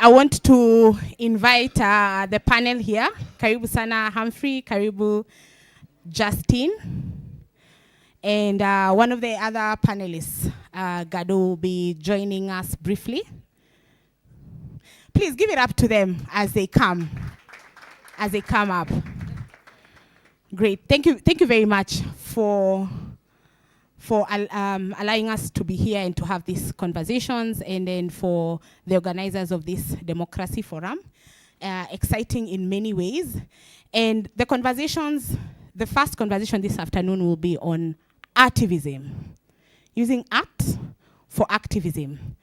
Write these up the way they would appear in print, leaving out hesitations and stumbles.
I want to invite the panel here. Karibu sana Humphrey, karibu Justine. And one of the other panelists, Gado, will be joining us briefly. Please give it up to them as they come up. Great, thank you very much for allowing us to be here and to have these conversations, and then for the organizers of this Democracy Forum. Exciting in many ways. And the first conversation this afternoon will be on Artivism, using art for activism.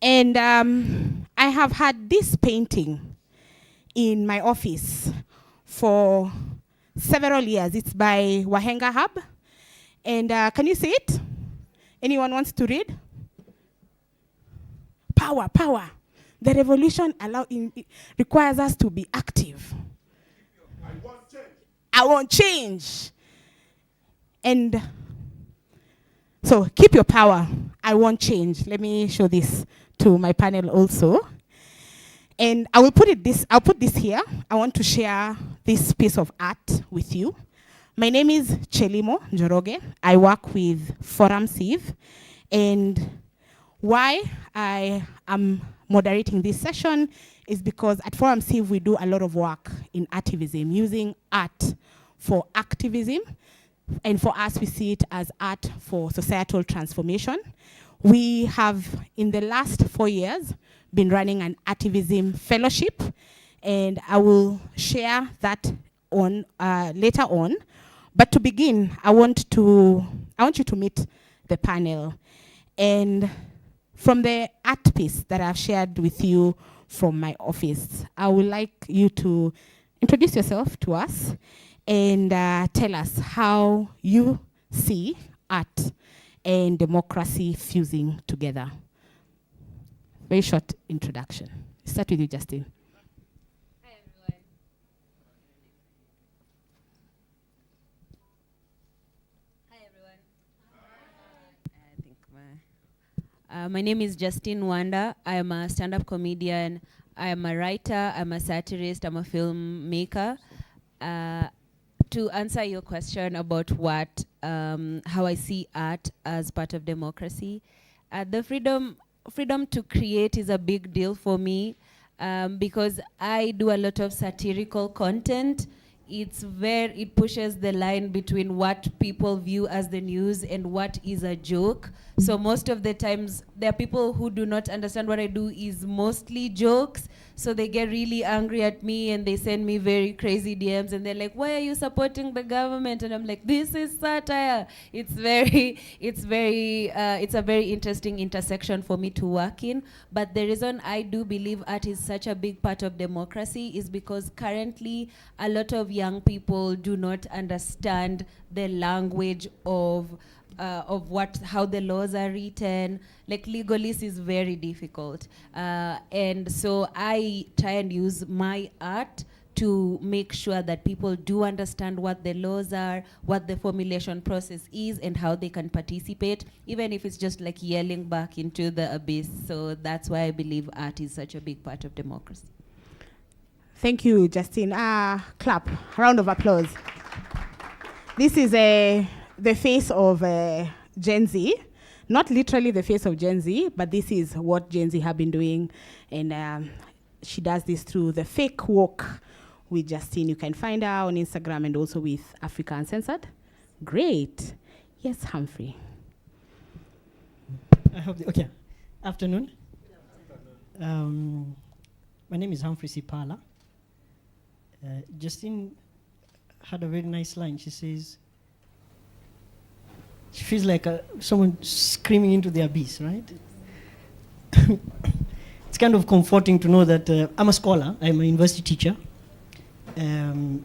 And I have had this painting in my office for several years. It's by Wahenga Hub. And can you see it? Anyone wants to read? Power, power. The revolution requires us to be active. I want change. I want change. And so keep your power. I want change. Let me show this to my panel also. And I'll put this here. I want to share this piece of art with you. My name is Chelimo Njoroge. I work with Forum Civ. And why I am moderating this session is because at Forum Civ we do a lot of work in Artivism, using art for activism. And for us, we see it as art for societal transformation. We have, in the last 4 years, been running an Activism fellowship, and I will share that on later on. But to begin, I want you to meet the panel. And from the art piece that I've shared with you from my office, I would like you to introduce yourself to us and tell us how you see art and democracy fusing together. Very short introduction. Start with you, Justine. Hi, everyone. Hi, everyone. My name is Justine Wanda. I am a stand-up comedian. I am a writer. I'm a satirist. I'm a filmmaker. To answer your question about how I see art as part of democracy, the freedom to create is a big deal for me, because I do a lot of satirical content. It pushes the line between what people view as the news and what is a joke. So most of the times, there are people who do not understand what I do is mostly jokes. So they get really angry at me and they send me very crazy DMs and they're like, why are you supporting the government? And I'm like, this is satire. It's a very interesting intersection for me to work in. But the reason I do believe art is such a big part of democracy is because currently a lot of young people do not understand the language of how the laws are written. Like legalese is very difficult. And so I try and use my art to make sure that people do understand what the laws are, what the formulation process is, and how they can participate, even if it's just like yelling back into the abyss. So that's why I believe art is such a big part of democracy. Thank you, Justine. Clap, round of applause. This is the face of Gen Z. Not literally the face of Gen Z, but this is what Gen Z have been doing. And she does this through the fake walk with Justine. You can find her on Instagram and also with Africa Uncensored. Great. Yes, Humphrey. Okay. Afternoon. My name is Humphrey Sipala. Justine had a very nice line. She says, she feels like someone screaming into the abyss, right? It's kind of comforting to know that I'm a scholar, I'm a university teacher. It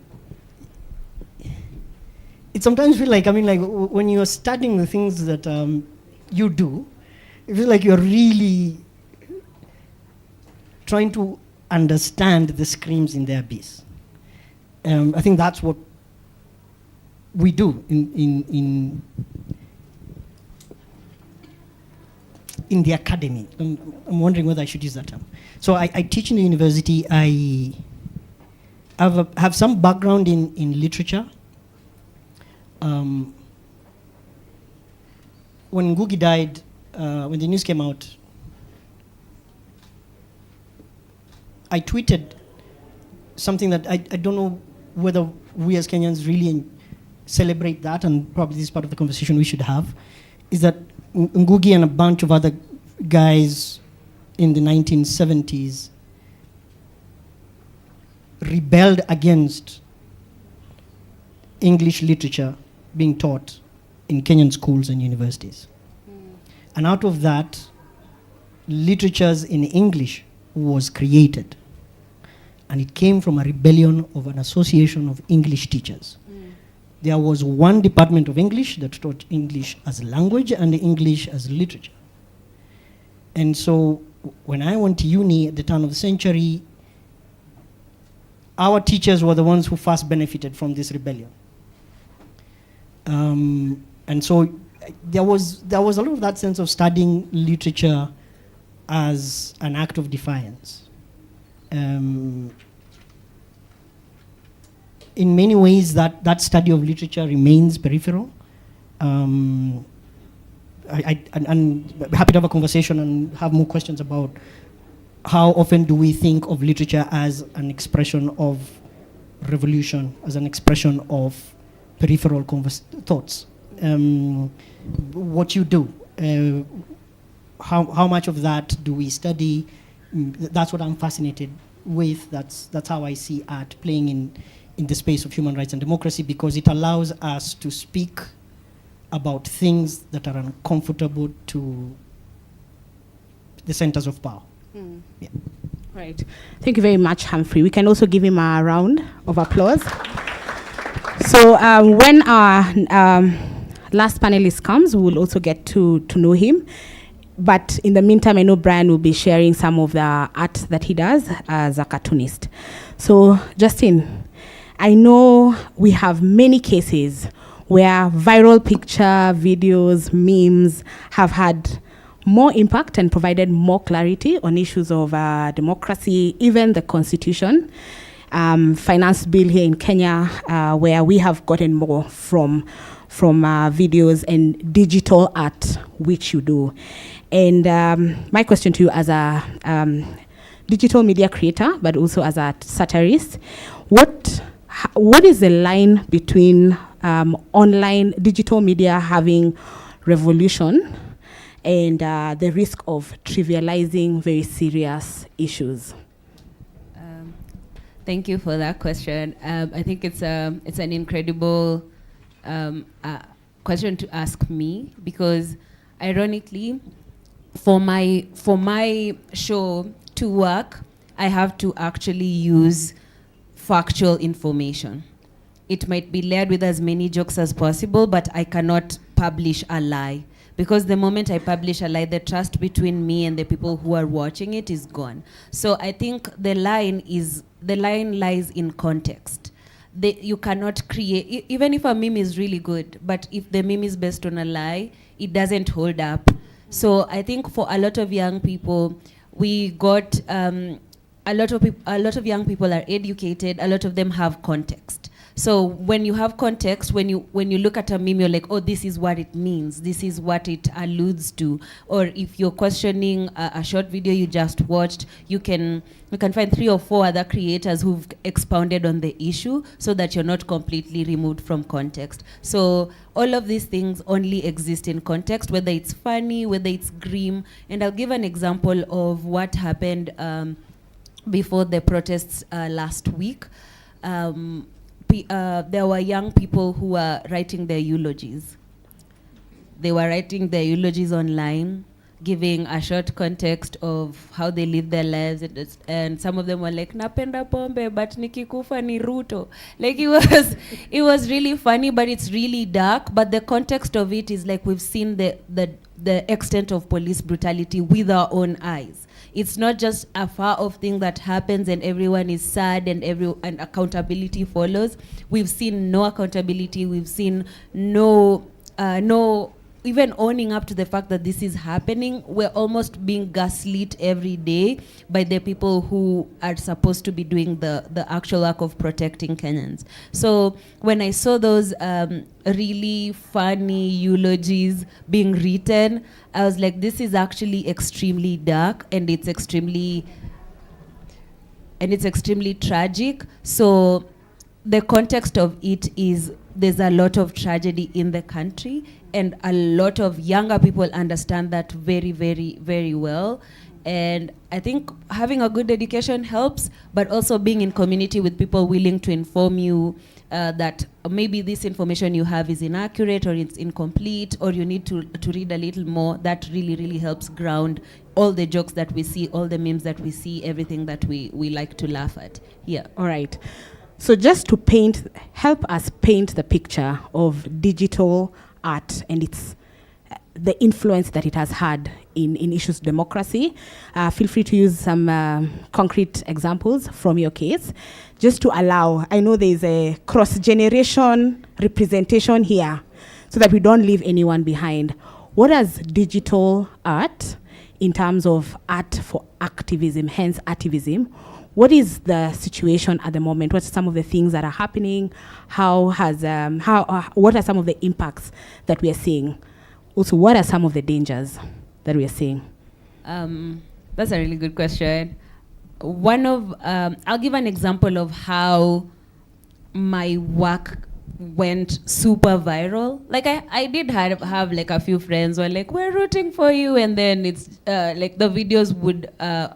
sometimes feels like, when you're studying the things that you do, it feels like you're really trying to understand the screams in the abyss. I think that's what we do in in the academy. I'm wondering whether I should use that term. So I teach in the university. I have some background in literature. When Ngugi died, when the news came out, I tweeted something that I don't know whether we as Kenyans really celebrate that, and probably this is part of the conversation we should have, is that Ngugi and a bunch of other guys in the 1970s rebelled against English literature being taught in Kenyan schools and universities. And out of that, literatures in English was created. And it came from a rebellion of an association of English teachers. There was one department of English that taught English as a language and English as literature. And so when I went to uni at the turn of the century, our teachers were the ones who first benefited from this rebellion. And so there was a lot of that sense of studying literature as an act of defiance. In many ways, that study of literature remains peripheral. I'm happy to have a conversation and have more questions about how often do we think of literature as an expression of revolution, as an expression of peripheral thoughts. What you do, how much of that do we study? That's what I'm fascinated with. That's how I see art playing in the space of human rights and democracy, because it allows us to speak about things that are uncomfortable to the centers of power. Yeah. Right. Thank you very much, Humphrey. We can also give him a round of applause. So when our last panelist comes, we will also get to know him. But in the meantime, I know Brian will be sharing some of the art that he does as a cartoonist. So, Justin, I know we have many cases where viral picture, videos, memes have had more impact and provided more clarity on issues of democracy, even the constitution. Finance bill here in Kenya, where we have gotten more from videos and digital art, which you do. And my question to you as a digital media creator, but also as a satirist, what is the line between online digital media having revolution and the risk of trivializing very serious issues? Thank you for that question. I think it's an incredible question to ask me, because ironically, for my show to work, I have to actually use factual information. It might be layered with as many jokes as possible, but I cannot publish a lie, because the moment I publish a lie, the trust between me and the people who are watching it is gone. So I think the line lies in context. You cannot create, even if a meme is really good, but if the meme is based on a lie, it doesn't hold up. So I think for a lot of young people, we got a lot of young people are educated. A lot of them have context. So when you have context, when you look at a meme, you're like, oh, this is what it means. This is what it alludes to. Or if you're questioning a short video you just watched, you can find 3 or 4 other creators who've expounded on the issue, so that you're not completely removed from context. So all of these things only exist in context, whether it's funny, whether it's grim. And I'll give an example of what happened before the protests last week. There were young people who were writing their eulogies. They were writing their eulogies online, giving a short context of how they live their lives, and some of them were like, napenda pombe, but nikikufa ni Ruto. Like, it was really funny, but it's really dark. But the context of it is like, we've seen the extent of police brutality with our own eyes. It's not just a far off thing that happens and everyone is sad and accountability follows. We've seen no accountability. We've seen no even owning up to the fact that this is happening, we're almost being gaslit every day by the people who are supposed to be doing the actual work of protecting Kenyans. So when I saw those really funny eulogies being written, I was like, this is actually extremely dark, and it's extremely tragic. So the context of it is there's a lot of tragedy in the country, and a lot of younger people understand that very, very, very well. And I think having a good education helps, but also being in community with people willing to inform you that maybe this information you have is inaccurate or it's incomplete, or you need to read a little more. That really, really helps ground all the jokes that we see, all the memes that we see, everything that we like to laugh at. Yeah. All right. So just to help us paint the picture of digital art and the influence that it has had in issues of democracy, feel free to use some concrete examples from your case, just to allow, I know there's a cross-generation representation here, so that we don't leave anyone behind. What does digital art, in terms of art for activism, hence Artivism, what is the situation at the moment? What are some of the things that are happening? What are some of the impacts that we are seeing? Also, what are some of the dangers that we are seeing? That's a really good question. I'll give an example of how my work went super viral. Like I did have like a few friends who were like, we're rooting for you, and then it's like the videos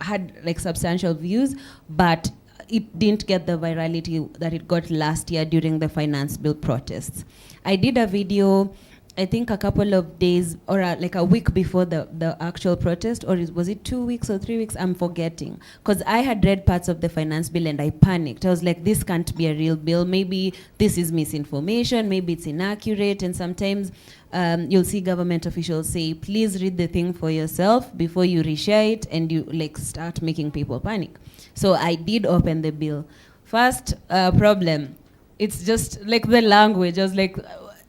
had like substantial views, but it didn't get the virality that it got last year during the finance bill protests. I did a video, I think a couple of days or like a week before the actual protest, or was it 2 weeks or 3 weeks? I'm forgetting. Because I had read parts of the finance bill and I panicked. I was like, this can't be a real bill. Maybe this is misinformation, maybe it's inaccurate. And sometimes you'll see government officials say, please read the thing for yourself before you reshare it, and you like start making people panic. So I did open the bill. First problem, it's just like the language. I was like,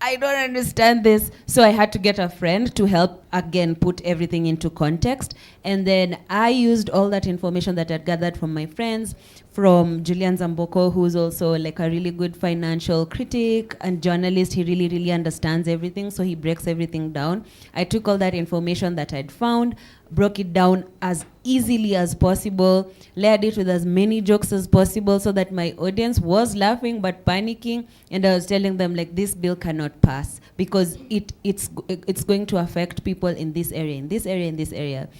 I don't understand this. So I had to get a friend to help, again, put everything into context. And then I used all that information that I'd gathered from my friends, from Julian Zamboko, who's also like a really good financial critic and journalist. He really, really understands everything, so he breaks everything down. I took all that information that I'd found, broke it down as easily as possible, layered it with as many jokes as possible, so that my audience was laughing but panicking, and I was telling them like, this bill cannot pass because it's going to affect people in this area, in this area, in this area.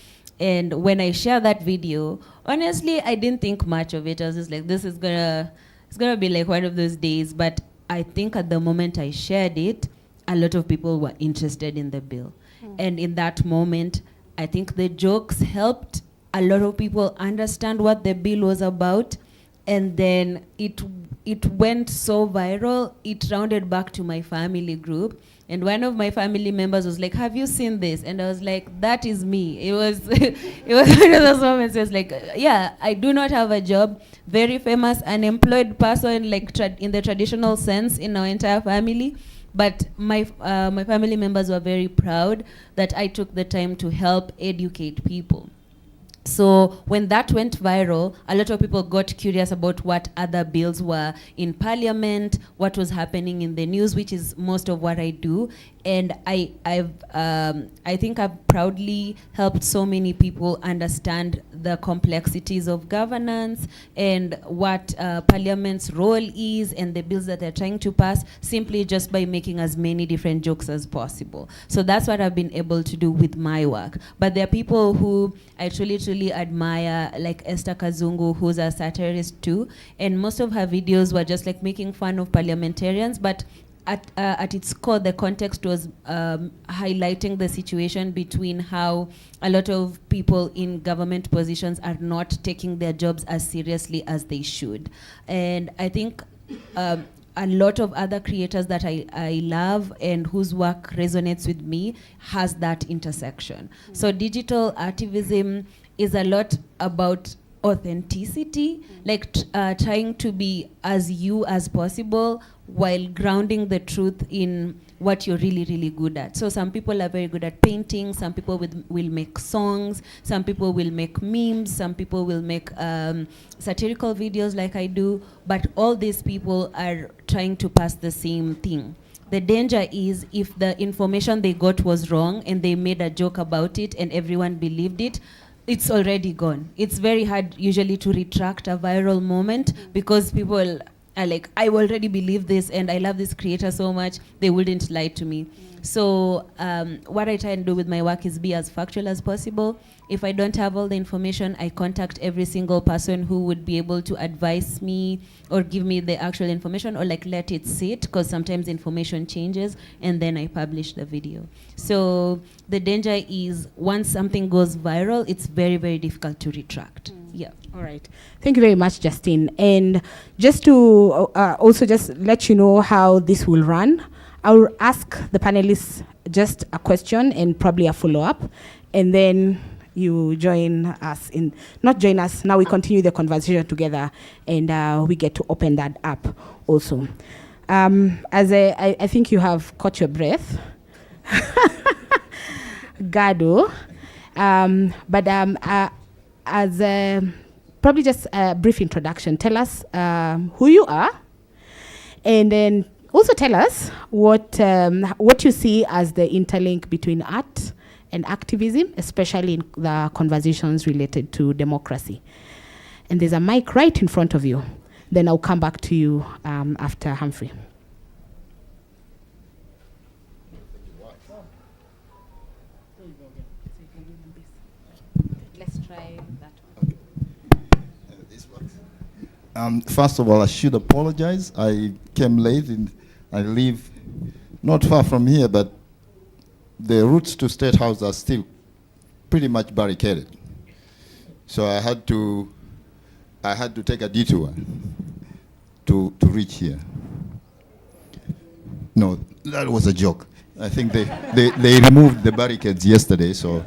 And when I shared that video, honestly, I didn't think much of it. I was just like, it's gonna be like one of those days. But I think at the moment I shared it, a lot of people were interested in the bill. And in that moment, I think the jokes helped a lot of people understand what the bill was about. And then it went so viral, it rounded back to my family group. And one of my family members was like, have you seen this? And I was like, that is me. It was it was one of those moments. It was like, yeah, I do not have a job, very famous, unemployed person, like in the traditional sense in our entire family. But my family members were very proud that I took the time to help educate people. So when that went viral, a lot of people got curious about what other bills were in parliament, what was happening in the news, which is most of what I do. And I think I've proudly helped so many people understand the complexities of governance and what parliament's role is and the bills that they're trying to pass, simply just by making as many different jokes as possible. So that's what I've been able to do with my work. But there are people who I truly admire, like Esther Kazungu, who's a satirist too, and most of her videos were just like making fun of parliamentarians, but at its core, the context was highlighting the situation between how a lot of people in government positions are not taking their jobs as seriously as they should. And I think a lot of other creators that I love and whose work resonates with me has that intersection. So digital activism is a lot about authenticity, like trying to be as you as possible while grounding the truth in what you're really, really good at. So some people are very good at painting, some people will make songs, some people will make memes, some people will make satirical videos like I do, but all these people are trying to pass the same thing. The danger is if the information they got was wrong and they made a joke about it and everyone believed it, it's already gone. It's very hard usually to retract a viral moment because people are like, I already believe this and I love this creator so much, they wouldn't lie to me. So what I try and do with my work is be as factual as possible. If I don't have all the information, I contact every single person who would be able to advise me or give me the actual information or like let it sit, because sometimes information changes, and then I publish the video. So the danger is once something goes viral, it's very, very difficult to retract. Yeah. All right. Thank you very much, Justine. And just to also just let you know how this will run, I'll ask the panelists just a question and probably a follow-up, and then you join us in, not join us, now we continue the conversation together, and we get to open that up also. As I think you have caught your breath, Gado, as probably just a brief introduction, tell us who you are, and then also tell us what you see as the interlink between art and activism, especially in the conversations related to democracy. And there's a mic right in front of you. Then I'll come back to you after Humphrey. Let's try that one. This works. First of all, I should apologize. I came late and I live not far from here, but the routes to State House are still pretty much barricaded. So I had to take a detour to reach here. No, that was a joke. I think they removed the barricades yesterday, so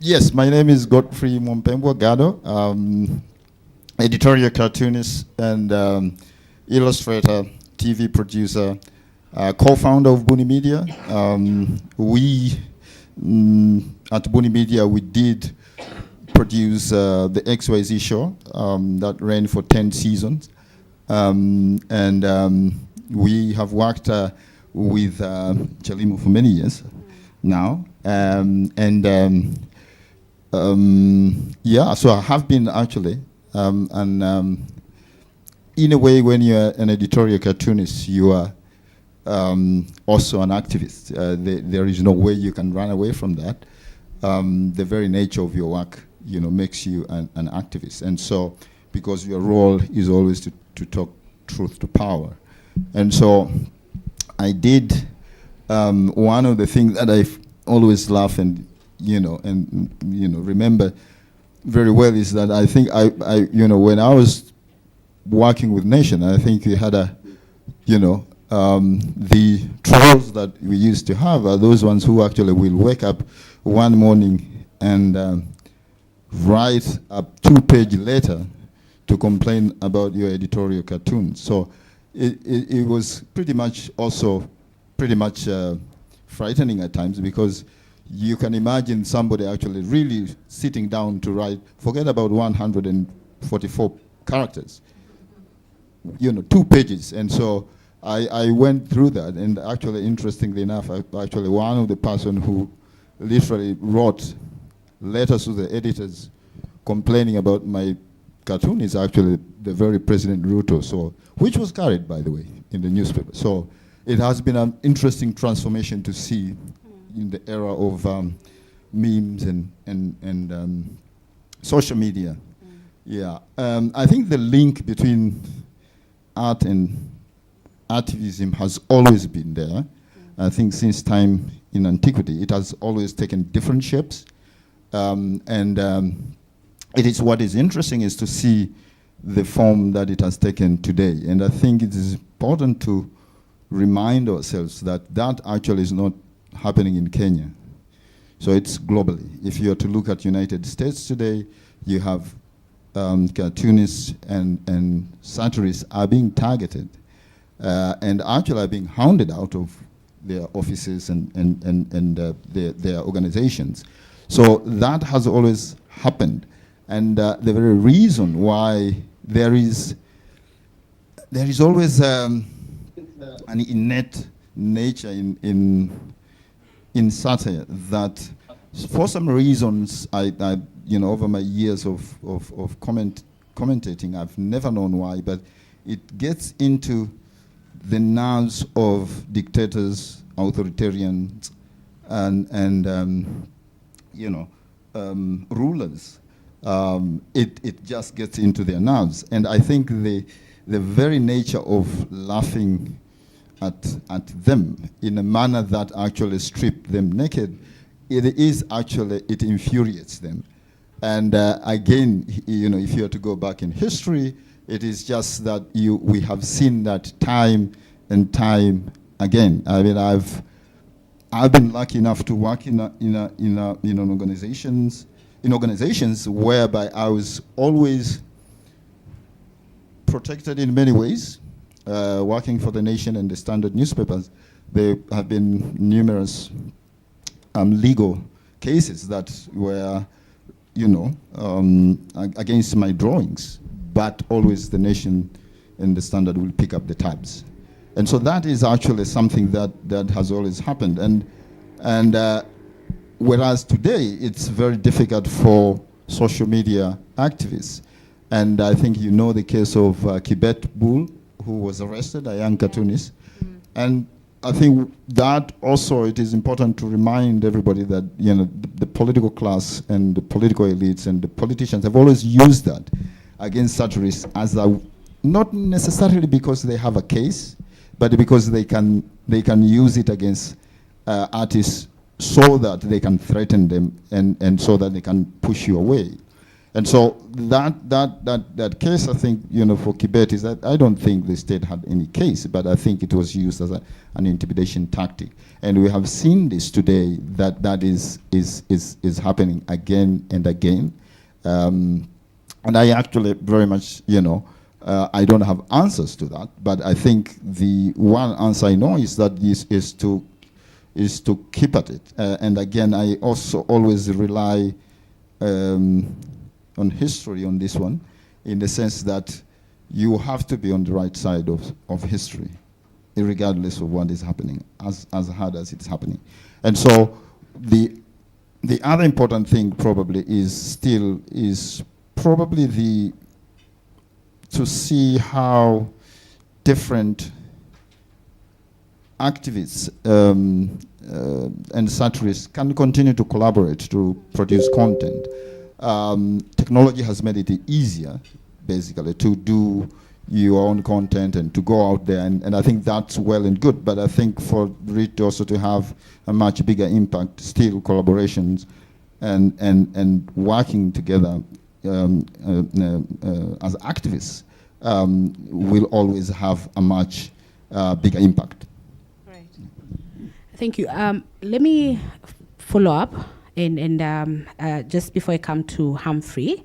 yes, my name is Godfrey Mompembwa Gado, editorial cartoonist and illustrator, TV producer, co-founder of Buni Media. We at Buni Media, we did produce the XYZ show that ran for 10 seasons. We have worked with Chalimo for many years now. Yeah, so I have been actually, in a way, when you're an editorial cartoonist, you are also an activist. There is no way you can run away from that. The very nature of your work, makes you an activist. And so, because your role is always to talk truth to power. And so, I did one of the things that I've always laugh and remember very well is that I think I when I was working with Nation, I think we had the trolls that we used to have are those ones who actually will wake up one morning and write a 2-page letter to complain about your editorial cartoon. So it was pretty much frightening at times, because you can imagine somebody actually really sitting down to write, forget about 144 characters, 2 pages. And so I went through that, and actually, interestingly enough, actually one of the person who literally wrote letters to the editors complaining about my cartoon is actually the very President Ruto, so, which was carried, by the way, in the newspaper. So it has been an interesting transformation to see in the era of memes and social media. Yeah, I think the link between art and Artivism has always been there. I think since time in antiquity, it has always taken different shapes. It is what is interesting is to see the form that it has taken today. And I think it is important to remind ourselves that that actually is not happening in Kenya. So it's globally. If you are to look at United States today, you have cartoonists and satirists are being targeted and actually are being hounded out of their offices and their organizations. So that has always happened. And the very reason why there is always an innate nature in satire that, for some reasons, I over my years of commentating, I've never known why, but it gets into the nerves of dictators, authoritarians, and rulers. It just gets into their nerves, and I think the very nature of laughing at them in a manner that actually strip them naked, it infuriates them. And again, if you are to go back in history, it is just that we have seen that time and time again. I mean, I've been lucky enough to work in organizations whereby I was always protected in many ways. Working for The Nation and the Standard newspapers, there have been numerous legal cases that were, against my drawings, but always The Nation and the Standard will pick up the tabs. And so that is actually something that has always happened. And whereas today it's very difficult for social media activists. And I think the case of Kibet Bull, who was arrested, a young cartoonist. Mm-hmm. And I think that also it is important to remind everybody that the political class and the political elites and the politicians have always used that against satirists as not necessarily because they have a case, but because they can use it against artists so that they can threaten them and so that they can push you away. And so that case, I think, for Kibet is that I don't think the state had any case, but I think it was used as an intimidation tactic. And we have seen this today that is happening again and again. And I actually very much, I don't have answers to that, but I think the one answer I know is that this is to keep at it. And again, I also always rely on history on this one, in the sense that you have to be on the right side of history, regardless of what is happening, as hard as it's happening. And so the other important thing probably is probably to see how different activists and satirists can continue to collaborate to produce content. Technology has made it easier, basically, to do your own content and to go out there, and I think that's well and good, but I think for it also to have a much bigger impact, still collaborations and working together as activists will always have a much bigger impact. Right. Thank you. Let me follow up and just before I come to Humphrey.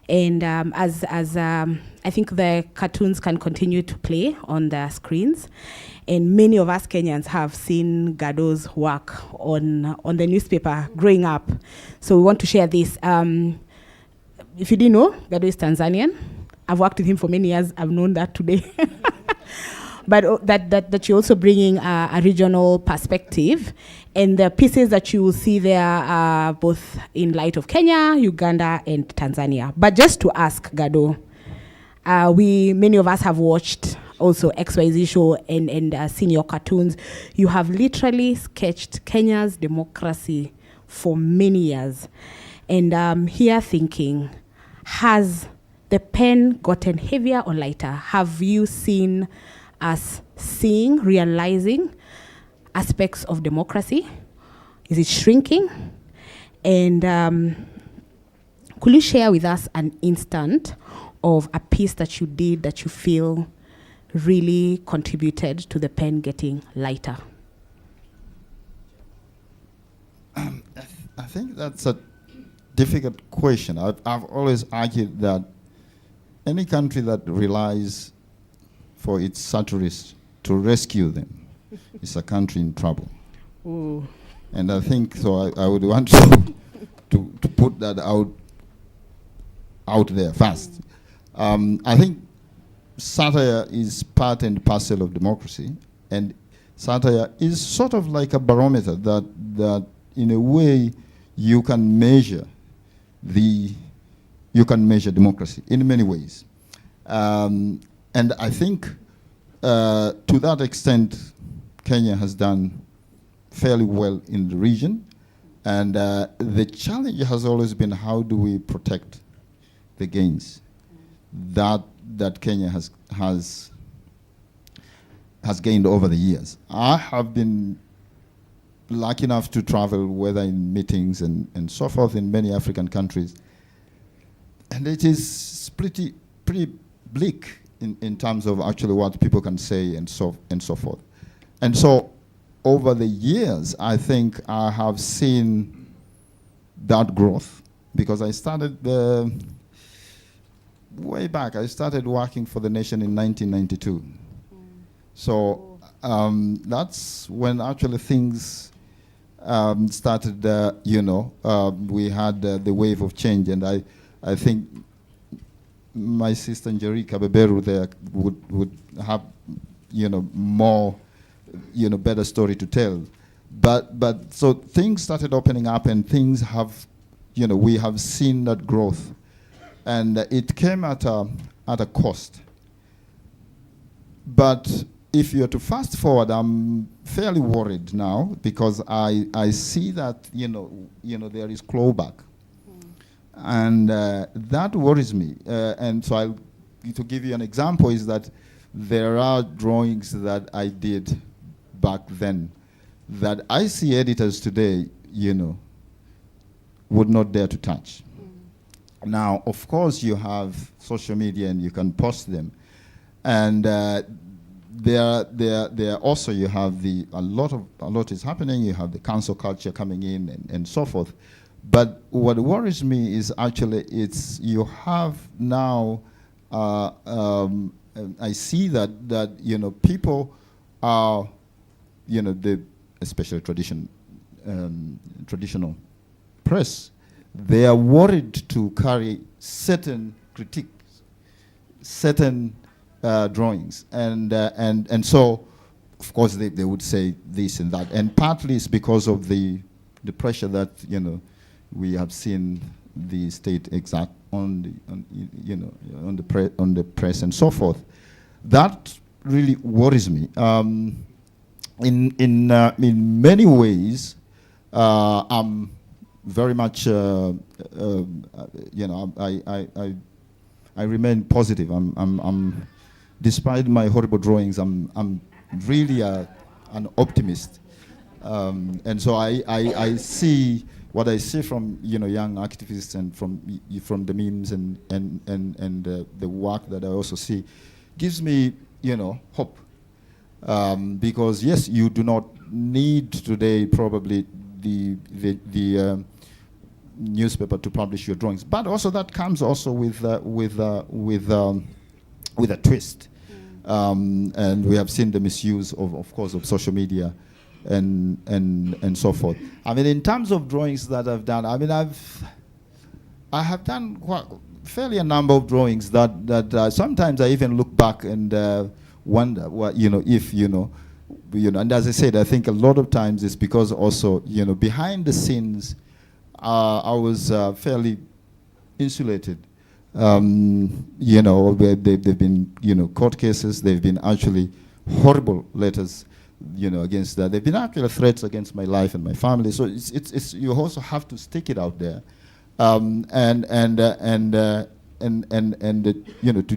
And as I think the cartoons can continue to play on the screens, and many of us Kenyans have seen Gado's work on the newspaper growing up. So we want to share this. If you didn't know, Gado is Tanzanian. I've worked with him for many years. I've known that today. But that you're also bringing a regional perspective. And the pieces that you will see there are both in light of Kenya, Uganda, and Tanzania. But just to ask Gado, many of us have watched also XYZ show and seen your cartoons. You have literally sketched Kenya's democracy for many years. And I'm here thinking, has the pen gotten heavier or lighter? Have you seen us realizing aspects of democracy? Is it shrinking? And could you share with us an instant of a piece that you did that you feel really contributed to the pen getting lighter? I think that's a difficult question. I've always argued that any country that relies for its satirists to rescue them is a country in trouble. Ooh. And I think so. I would want to put that out there first. I think satire is part and parcel of democracy, and satire is sort of like a barometer that in a way you can measure democracy in many ways. And I think to that extent, Kenya has done fairly well in the region. And the challenge has always been, how do we protect the gains that Kenya has gained over the years? I have been lucky enough to travel, whether in meetings and so forth, in many African countries, and it is pretty bleak in terms of actually what people can say and so forth. And so over the years, I think I have seen that growth, because I started way back. I started working for the nation in 1992. So that's when actually things started, we had the wave of change, and I think my sister Njeri Kabeberu there would have, more, better story to tell. But so things started opening up, and things have, we have seen that growth, and it came at a cost. But if you're to fast forward, I'm fairly worried now, because I see that there is clawback, and that worries me. And so to give you an example, is that there are drawings that I did back then that I see editors today, would not dare to touch. Now, of course, you have social media and you can post them, and there also you have a lot is happening. You have the cancel culture coming in and so forth. But what worries me is actually you have now. I see that people are, especially traditional press, they are worried to carry certain critiques, certain drawings, and so, of course, they would say this and that, and partly it's because of the pressure that we have seen the state exert on the press and so forth. That really worries me. In many ways, I'm very much, I remain positive. I'm despite my horrible drawings, I'm really an optimist, and so I see what I see from young activists and from the memes and the work that I also see gives me hope, because yes, you do not need today probably the newspaper to publish your drawings, but also that comes also with a twist, and we have seen the misuse of course of social media and so forth. I mean, in terms of drawings that I've done, I mean, I have done fairly a number of drawings that sometimes I even look back and wonder what if and as I said, I think a lot of times it's because also behind the scenes I was fairly insulated. They've been court cases, they've been actually horrible letters against that. They've been actually threats against my life and my family. So it's you also have to stick it out there, to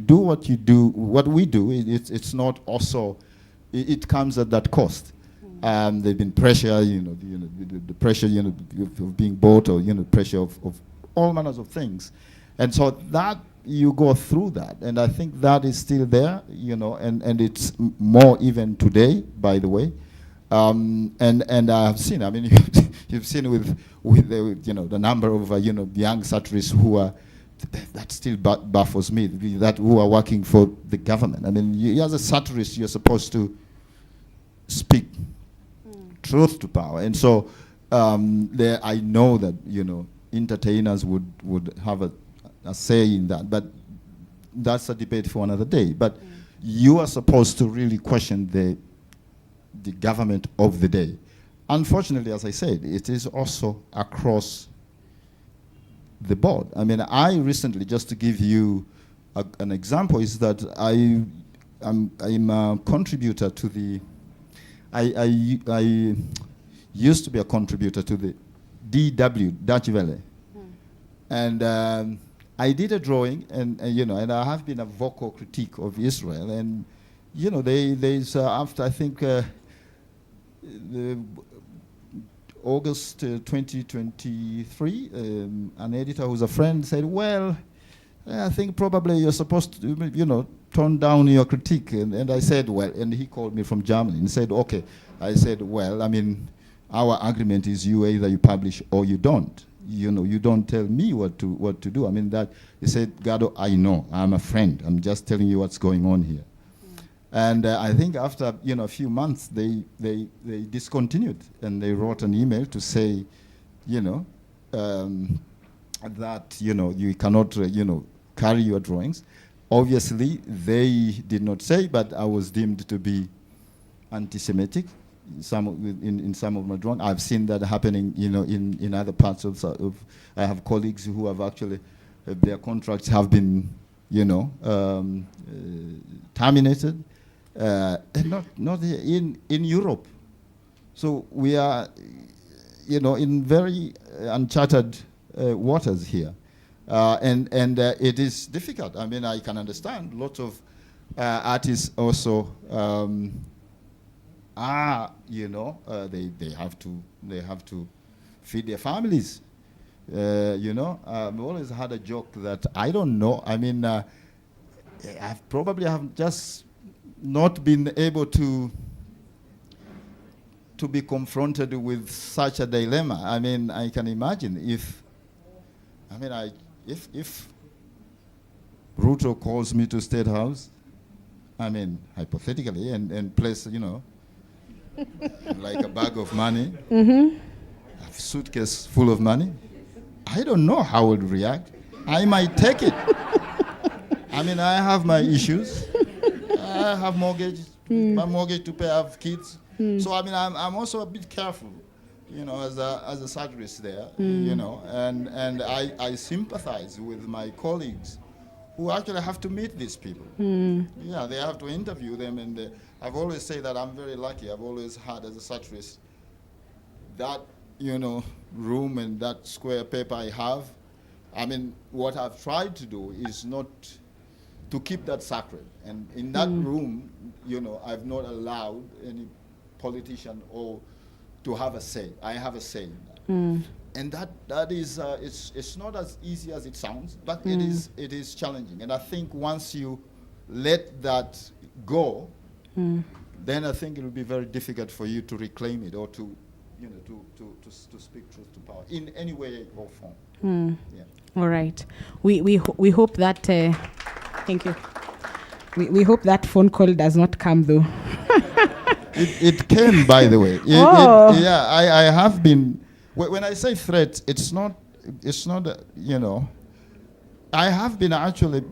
do what you do, what we do. It's not also. It comes at that cost. There've been pressure, the pressure, of being bought, or pressure of all manners of things, and so that you go through that, and I think that is still there, and it's more even today, by the way, and I have seen. I mean, you've seen with the, you know, the number of you know, young satirists who are, that still baffles me, that who are working for the government. I mean, you, as a satirist, you're supposed to speak truth to power, and so there, I know that, you know, entertainers would have a say in that, but that's a debate for another day. But you are supposed to really question the government of the day. Unfortunately, as I said, it is also across the board. I mean, I recently, just to give you an example, is that I'm a contributor to the, I used to be a contributor to the DW, Dutch Welle. And I did a drawing, and you know, and I have been a vocal critique of Israel. And you know, there's after, I think, the August 2023, an editor who's a friend said, well, I think probably you're supposed to, you know, tone down your critique. And I said, well, and he called me from Germany and said, okay. I said, well, I mean, our agreement is either you publish or you don't. You know, you don't tell me what to do. I mean, that, he said, Gado, I know, I'm a friend. I'm just telling you what's going on here. And I think after, you know, a few months, they discontinued, and they wrote an email to say, you know, that, you know, you cannot, you know, carry your drawings. Obviously, they did not say, but I was deemed to be anti-Semitic. In some of my drawings, I've seen that happening, you know, in other parts of. I have colleagues who have actually, their contracts have been, you know, terminated. And not in Europe. So we are, you know, in very uncharted waters here, and it is difficult. I mean, I can understand lots of artists also are, you know, they have to feed their families. You know, I've always had a joke that I don't know. I mean, I've probably have just not been able to be confronted with such a dilemma. I mean, I can imagine if Ruto calls me to State House, I mean, hypothetically, and place, you know, like a bag of money, a suitcase full of money, I don't know how I would react. I might take it. I mean, I have my issues. I have mortgage, my mortgage to pay. I have kids, so I mean, I'm also a bit careful, you know, as a satirist there, you know, and I sympathize with my colleagues who actually have to meet these people. Yeah, they have to interview them, and I've always said that I'm very lucky. I've always had, as a satirist, that, you know, room and that square paper I have. I mean, what I've tried to do is not to keep that sacred. And in that room, you know, I've not allowed any politician or to have a say. I have a say in that. And that is, it's not as easy as it sounds, but it is challenging. And I think once you let that go, then I think it will be very difficult for you to reclaim it or to, you know, to speak truth to power in any way or form. Yeah. All right. We hope that. Thank you. We hope that phone call does not come, though. It came, by the way. Yeah, I have been. When I say threat, it's not. You know, I have been actually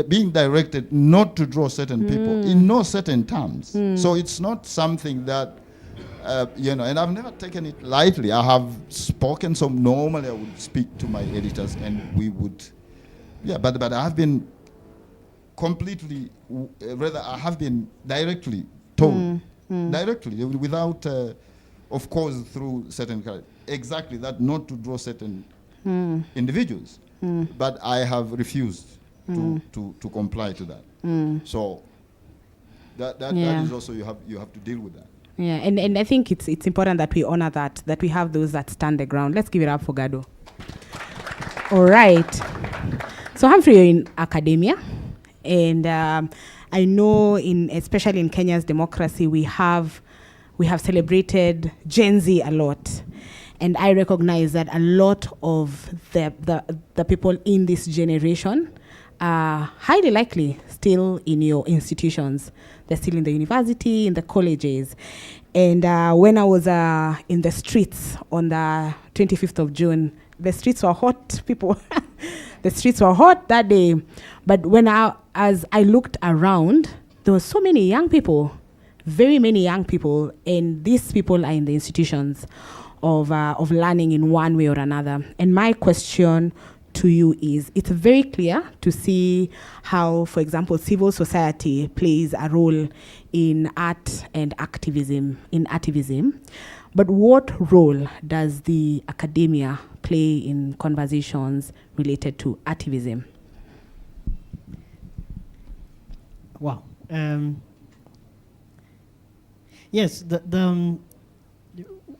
being directed not to draw certain people in no certain terms. So it's not something that. You know, and I've never taken it lightly. I have spoken, so normally I would speak to my editors and we would, yeah, but I have been completely, rather I have been directly told, directly, without, of course, through certain, exactly that, not to draw certain individuals, but I have refused to comply to that. So that is also, you have to deal with that. Yeah, and I think it's important that we honor that we have those that stand the ground. Let's give it up for Gado. All right. So Humphrey, you're in academia, and I know, especially in Kenya's democracy, we have celebrated Gen Z a lot, And I recognize that a lot of the people in this generation are highly likely still in your institutions. They're still in the university, in the colleges. And when I was in the streets on the 25th of June, the streets were hot, people. The streets were hot that day. But as I looked around, there were so many young people, very many young people, and these people are in the institutions of learning in one way or another. And my question to you is, it's very clear to see how, for example, civil society plays a role in art and activism, but what role does the academia play in conversations related to Artivism? Wow. Yes,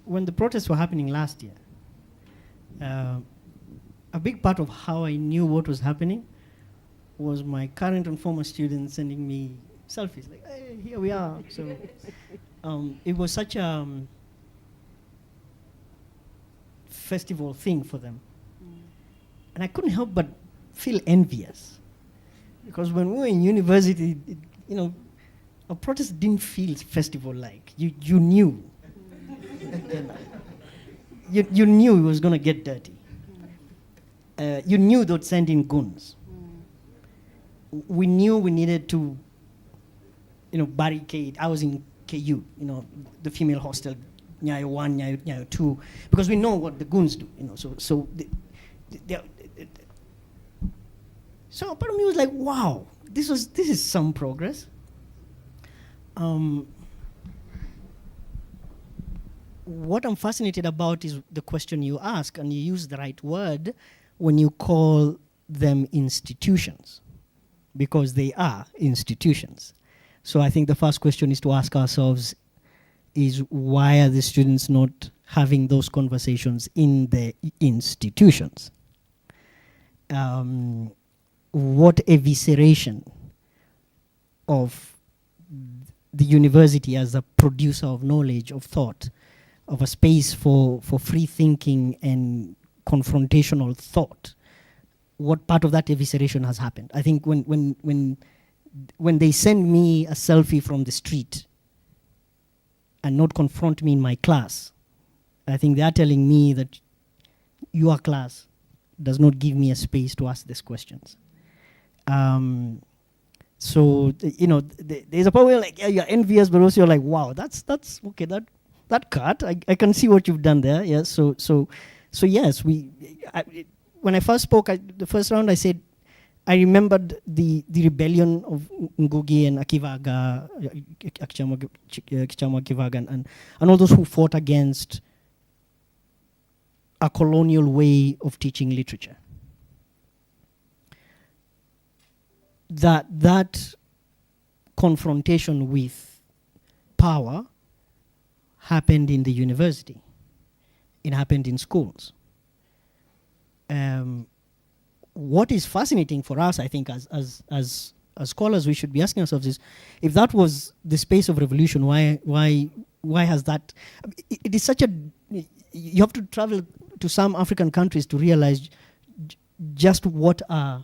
when the protests were happening last year, a big part of how I knew what was happening was my current and former students sending me selfies, like, hey, here we are. So it was such a festival thing for them. And I couldn't help but feel envious. Because when we were in university, a protest didn't feel festival-like. You knew. You knew it was going to get dirty. You knew they'd send in goons. We knew we needed to, barricade. I was in KU, the female hostel, Nyayo 1, Nyayo 2, because we know what the goons do, So part of me was like, wow, this is some progress. What I'm fascinated about is the question you ask, and you use the right word when you call them institutions, because they are institutions. So I think the first question is to ask ourselves is, why are the students not having those conversations in the institutions? What evisceration of the university as a producer of knowledge, of thought, of a space for free thinking and confrontational thought, what part of that evisceration has happened? I think when they send me a selfie from the street and not confront me in my class, I think they are telling me that your class does not give me a space to ask these questions. So there's a point where you're envious, but also you're like, wow, that's okay. That cut, I can see what you've done there. Yes. So yes, when I first spoke, the first round, I said I remembered the rebellion of Ngugi and Akivaga, Kichamo Akivaga, and all those who fought against a colonial way of teaching literature. That confrontation with power happened in the university. It happened in schools. What is fascinating for us, I think, as scholars, we should be asking ourselves is, if that was the space of revolution, why has that? It is such a. You have to travel to some African countries to realize just what a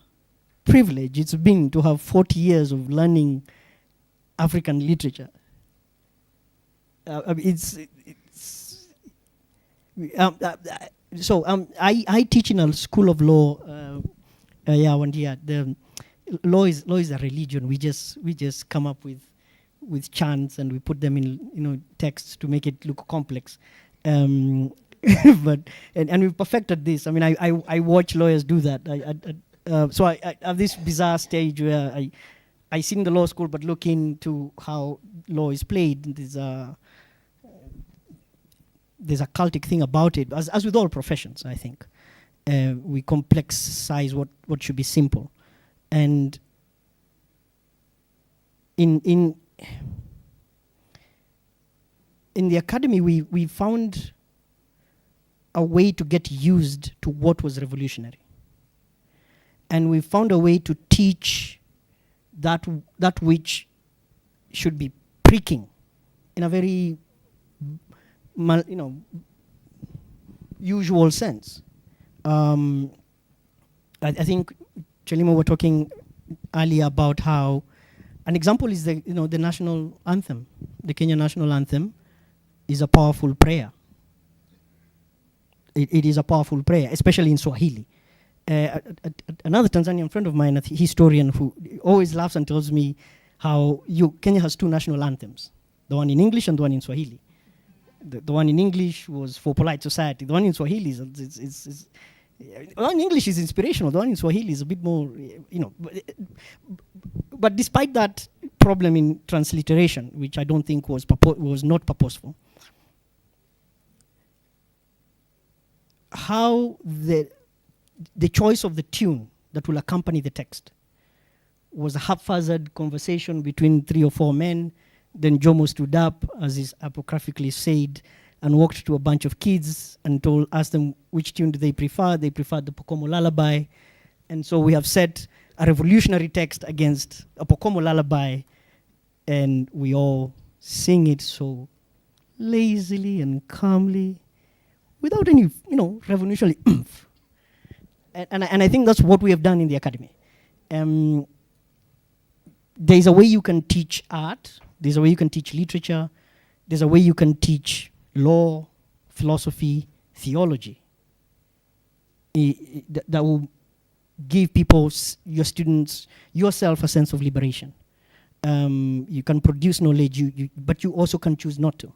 privilege it's been to have 40 years of learning African literature. I teach in a school of law. One year. The law is a religion. We just come up with chants and we put them in texts to make it look complex. But we've perfected this. I mean, I watch lawyers do that. So I have this bizarre stage where I sit in the law school but look into how law is played. There's a cultic thing about it, as with all professions, I think. We complexize what should be simple. And in the academy, we found a way to get used to what was revolutionary. And we found a way to teach that which should be pricking in a very usual sense. I think Chelimo were talking earlier about how an example is the national anthem. The Kenyan national anthem is a powerful prayer. It is a powerful prayer, especially in Swahili. Another Tanzanian friend of mine, a historian who always laughs and tells me how Kenya has two national anthems, the one in English and the one in Swahili. The one in English was for polite society. The one in Swahili is the one in English is inspirational. The one in Swahili is a bit more, But despite that problem in transliteration, which I don't think was not purposeful, how the choice of the tune that will accompany the text was a haphazard conversation between 3 or 4 men. Then Jomo stood up, as is apocryphally said, and walked to a bunch of kids and asked them which tune do they prefer. They preferred the Pokomo lullaby. And so we have set a revolutionary text against a Pokomo lullaby, and we all sing it so lazily and calmly, without any, revolutionary oomph. And I think that's what we have done in the academy. There's a way you can teach art. There's a way you can teach literature. There's a way you can teach law, philosophy, theology. That will give people, your students, yourself a sense of liberation. You can produce knowledge, but you also can choose not to.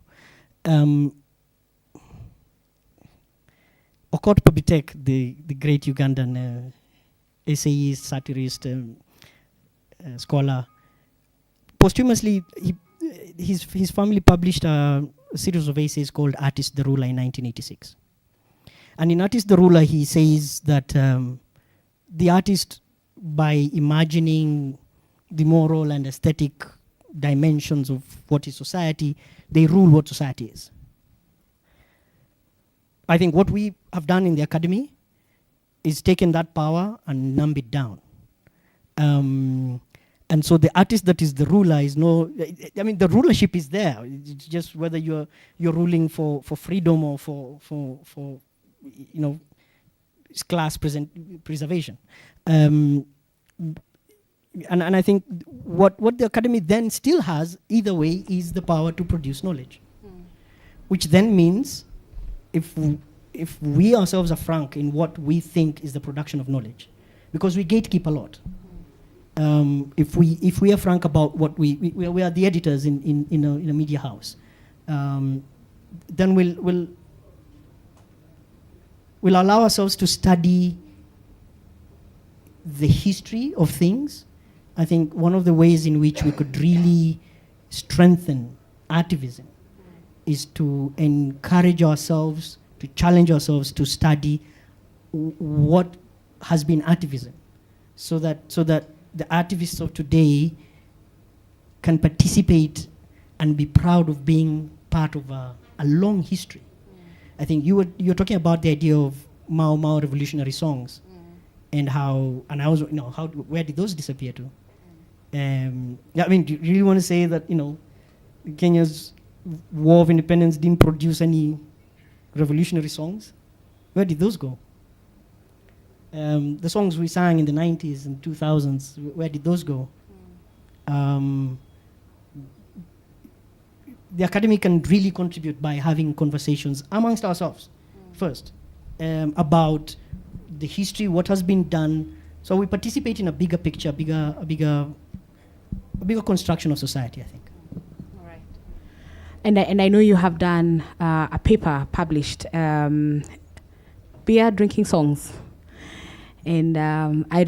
Okot Pabitek, the great Ugandan essayist, satirist, scholar, posthumously, his family published a series of essays called Artist the Ruler in 1986. And in Artist the Ruler, he says that the artist, by imagining the moral and aesthetic dimensions of what is society, they rule what society is. I think what we have done in the academy is taken that power and numb it down. And so the artist that is the ruler is the rulership is there. It's just whether you're ruling for freedom or for class preservation. And I think what the academy then still has, either way, is the power to produce knowledge. Which then means if we ourselves are frank in what we think is the production of knowledge, because we gatekeep a lot. If we are frank about what we are the editors in a media house, then we'll allow ourselves to study the history of things. I think one of the ways in which we could really strengthen Artivism is to encourage ourselves, to challenge ourselves to study what has been Artivism, so that the artivists of today can participate and be proud of being part of a long history. I think you're talking about the idea of Mao revolutionary songs, and where did those disappear to? Do you really want to say that Kenya's War of Independence didn't produce any revolutionary songs? Where did those go? The songs we sang in the 90s and 2000s, where did those go? The academy can really contribute by having conversations amongst ourselves first about the history, what has been done. So we participate in a bigger picture, a bigger construction of society, I think. All right. And I know you have done a paper published, beer drinking songs. And I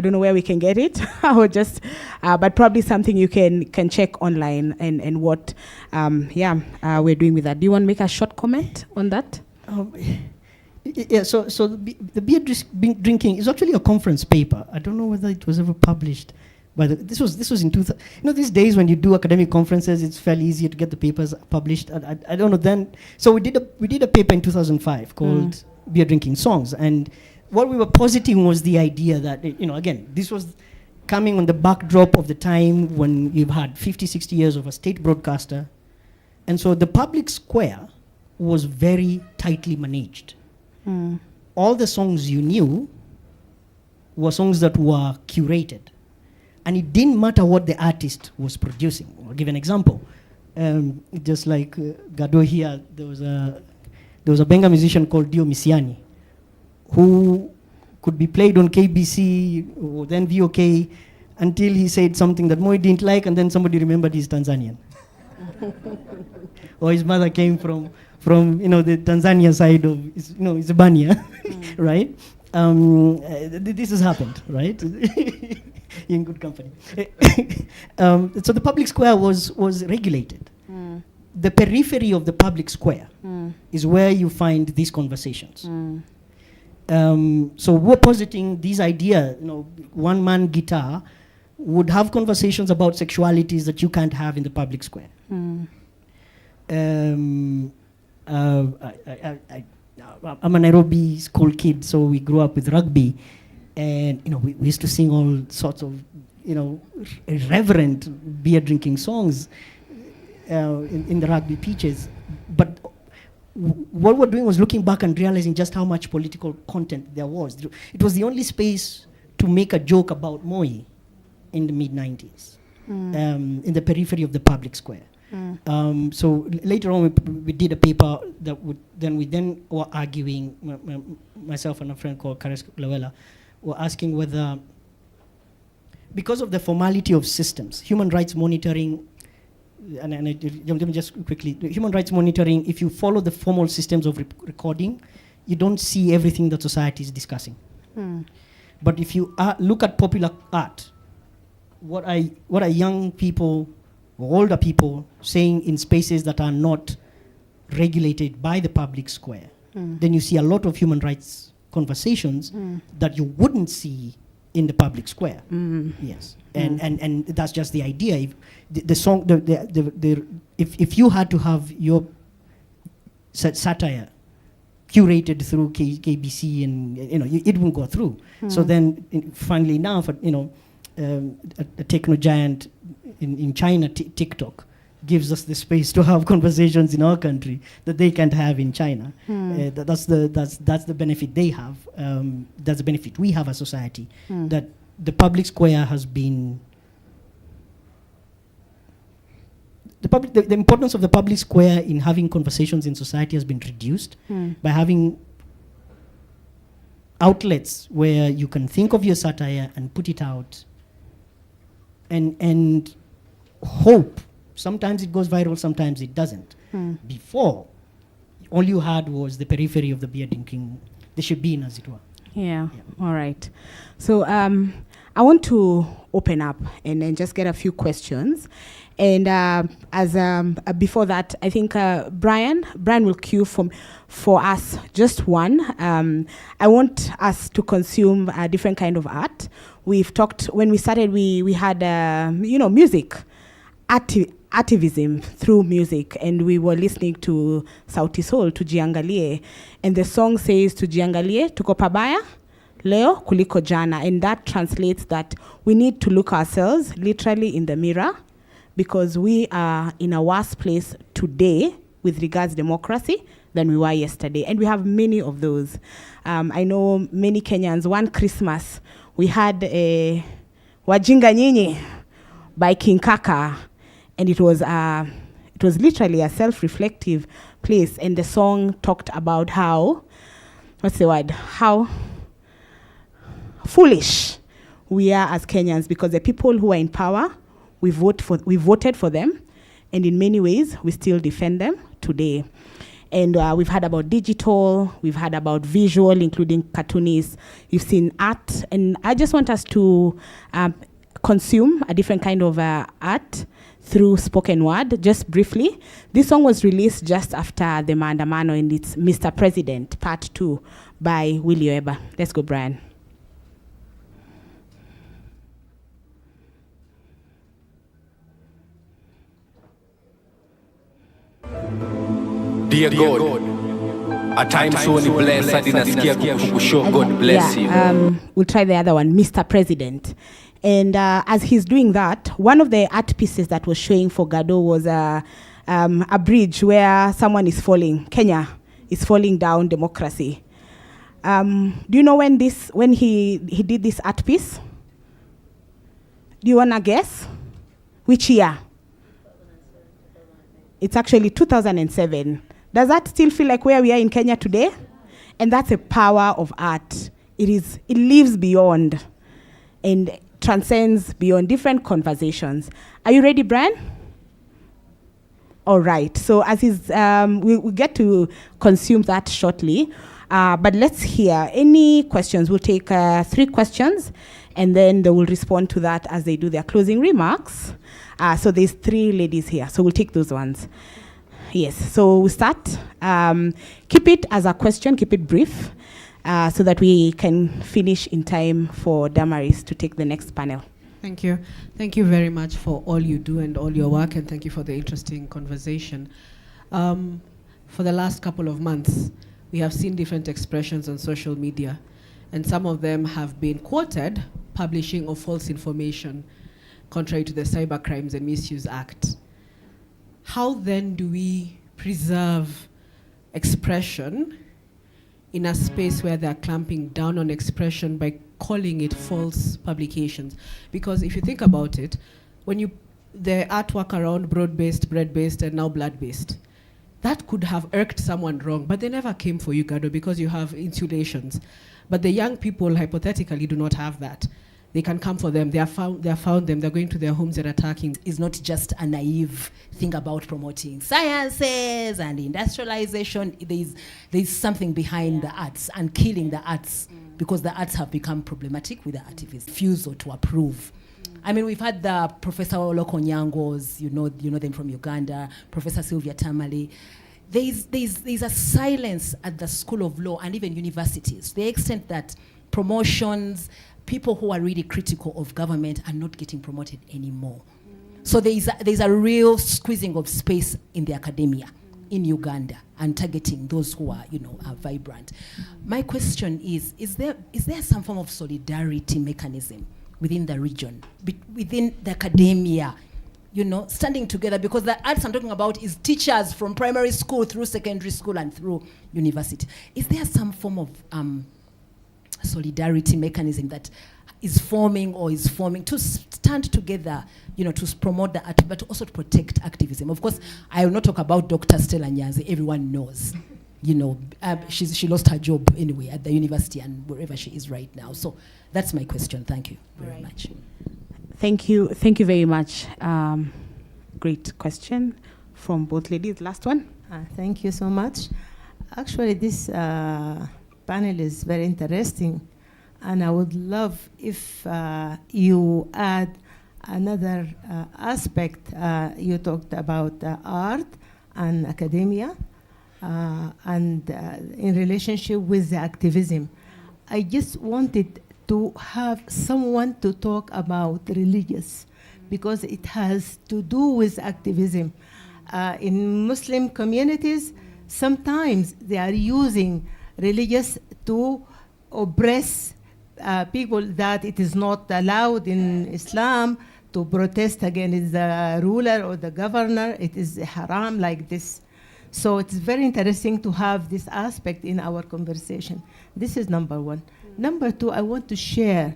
don't know where we can get it, or just, but probably something you can check online and what, we're doing with that. Do you want to make a short comment on that? Yeah. So the beer drinking is actually a conference paper. I don't know whether it was ever published. But this was in 2000. These days when you do academic conferences, it's fairly easy to get the papers published. I don't know then. So we did a paper in 2005 called Beer Drinking Songs, and what we were positing was the idea that again, this was coming on the backdrop of the time when you've had 50, 60 years of a state broadcaster, and so the public square was very tightly managed. All the songs you knew were songs that were curated. And it didn't matter what the artist was producing. I'll give an example. Just like Gado here, there was a Benga musician called Dio Misiani, who could be played on KBC or then VOK until he said something that Moi didn't like, and then somebody remembered he's Tanzanian. Or his mother came from the Tanzania side of Isibania, right? This has happened, right? In good company. So the public square was regulated. The periphery of the public square is where you find these conversations. So we're positing this idea, one-man guitar would have conversations about sexualities that you can't have in the public square. I'm a Nairobi school kid, so we grew up with rugby, and we used to sing all sorts of irreverent beer drinking songs in the rugby pitches. But what we're doing was looking back and realizing just how much political content there was. It was the only space to make a joke about Moi in the mid-90s, in the periphery of the public square. So later on, we did a paper that we then were arguing, myself and a friend called Kares Lawela, were asking whether, because of the formality of systems, human rights monitoring, let me just quickly, human rights monitoring, if you follow the formal systems of recording, you don't see everything that society is discussing. But if you look at popular art, what are young people or older people saying in spaces that are not regulated by the public square, then you see a lot of human rights conversations that you wouldn't see in the public square. Yes, and that's just the idea. If the song, if you had to have your satire curated through KBC, and it won't go through. So then, finally enough, a techno giant in China, TikTok, gives us the space to have conversations in our country that they can't have in China. That's the benefit they have. That's the benefit we have as society. That the public square has been the importance of the public square in having conversations in society has been reduced by having outlets where you can think of your satire and put it out and hope. Sometimes it goes viral, sometimes it doesn't. Before, all you had was the periphery of the beer drinking, the shebeen, as it were. Yeah. All right. So I want to open up and then just get a few questions. And as before that, I think Brian will cue for us just one. I want us to consume a different kind of art. We've talked, when we started, we had music, Artivism through music, and we were listening to Sauti Sol, Tujiangalie, and the song says, Tujiangalie, tuko pabaya, leo kuliko jana, and that translates that we need to look ourselves literally in the mirror, because we are in a worse place today with regards to democracy than we were yesterday, and we have many of those. I know many Kenyans, one Christmas, we had a Wajinga Nyinyi by King Kaka, and it was literally a self-reflective place, and the song talked about how foolish we are as Kenyans, because the people who are in power, we voted for them, and in many ways we still defend them today. And we've heard about digital, we've heard about visual, including cartoonists, you've seen art, and I just want us to consume a different kind of art through spoken word. Just briefly, this song was released just after the Maandamano, and it's Mr. President, Part 2 by Willie Oeba. Let's go, Brian. Dear God, at times when you bless, I didn't scare kukushow, God bless you. We'll try the other one, Mr. President. And as he's doing that, one of the art pieces that was showing for Gado was a bridge where someone is falling. Kenya is falling down democracy. Do you know when he did this art piece? Do you wanna guess? Which year? It's actually 2007. Does that still feel like where we are in Kenya today? And that's the power of art. It lives beyond and transcends beyond different conversations. Are you ready, Brian? All right. So as is, we'll get to consume that shortly. But let's hear any questions. We'll take 3 questions, and then they will respond to that as they do their closing remarks. So there's 3 ladies here, so we'll take those ones. Yes, so we'll start. Keep it as a question, keep it brief, so that we can finish in time for Damaris to take the next panel. Thank you. Thank you very much for all you do and all your work, and thank you for the interesting conversation. For the last couple of months, we have seen different expressions on social media, and some of them have been quoted publishing of false information contrary to the Cyber Crimes and Misuse Act. How then do we preserve expression in a space where they're clamping down on expression by calling it false publications? Because if you think about it, the artwork around broad-based, bread-based, and now blood-based, that could have irked someone wrong, but they never came for you, Gado, because you have insulations. But the young people, hypothetically, do not have that. They can come for them. They have found them. They're going to their homes and attacking. It's not just a naive thing about promoting sciences and industrialization. There's something behind the arts and killing the arts, because the arts have become problematic with the artivists. Refusal to approve. I mean, we've had the Professor Oloko Nyangos, you know them from Uganda, Professor Sylvia Tamale. There's a silence at the School of Law and even universities, to the extent that promotions, people who are really critical of government are not getting promoted anymore. So there's a real squeezing of space in the academia in Uganda and targeting those who are vibrant. My question is there some form of solidarity mechanism within the region, within the academia, standing together? Because the arts I'm talking about is teachers from primary school through secondary school and through university. Is there some form of solidarity mechanism that is forming to stand together, to promote the art, but also to protect activism? Of course, I will not talk about Dr. Stella Nyanzi. Everyone knows, she lost her job anyway at the university and wherever she is right now. So that's my question. Thank you very much. Thank you very much. Great question from both ladies. Last one. Thank you so much. Actually, this panel is very interesting, and I would love if you add another aspect. You talked about art and academia, and in relationship with the activism. I just wanted to have someone to talk about religious, because it has to do with activism. In Muslim communities, sometimes they are using religious to oppress people, that it is not allowed in Islam to protest against the ruler or the governor. It is haram like this. So it's very interesting to have this aspect in our conversation. This is number one. Number two, I want to share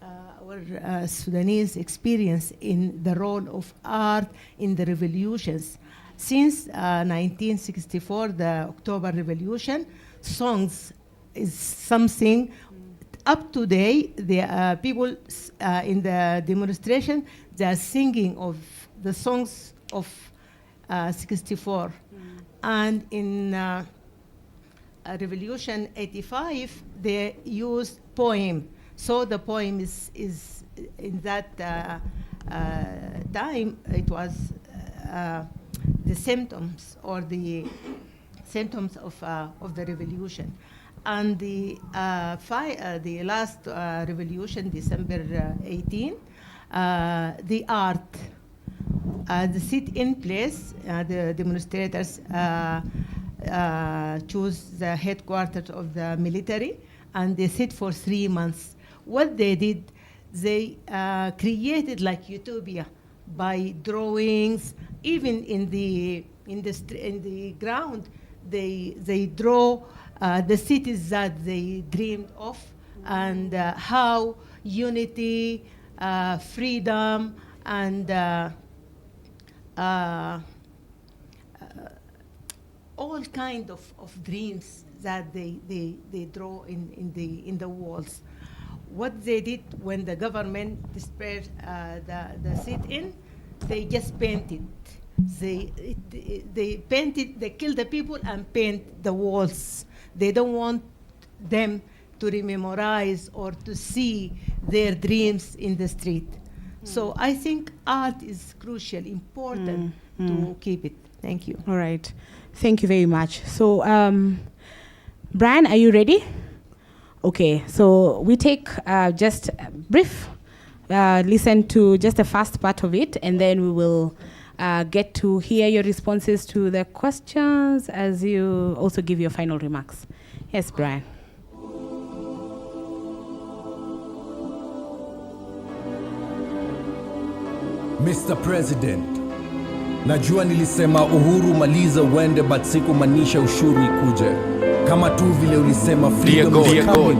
our Sudanese experience in the role of art in the revolutions. Since 1964, the October Revolution, songs is something. Up to date, the people in the demonstration, they are singing of the songs of 64. And in Revolution 85, they used poem. So the poem is in that time, it was the symptoms of the revolution. And the last revolution, December 18, the art, the sit-in place, the demonstrators choose the headquarters of the military, and they sit for 3 months. What they did, they created like utopia by drawings, even in the in the ground, they draw the cities that they dreamed of, and how unity, freedom, and all kind of dreams that they draw in the walls. What they did when the government dispersed the sit-in, they just painted. They painted, they killed the people and paint the walls. They don't want them to rememorize or to see their dreams in the street. So I think art is crucial, important to keep it. Thank you. All right. Thank you very much. So, Brian, are you ready? Okay, so we take just a brief, listen to just the first part of it, and then we will get to hear your responses to the questions as you also give your final remarks. Yes, Brian. Mr. President, najua nilisema uhuru maliza uende, but sikumaanisha ushuru ikuje. Kama tu vile ulisema freedom is coming.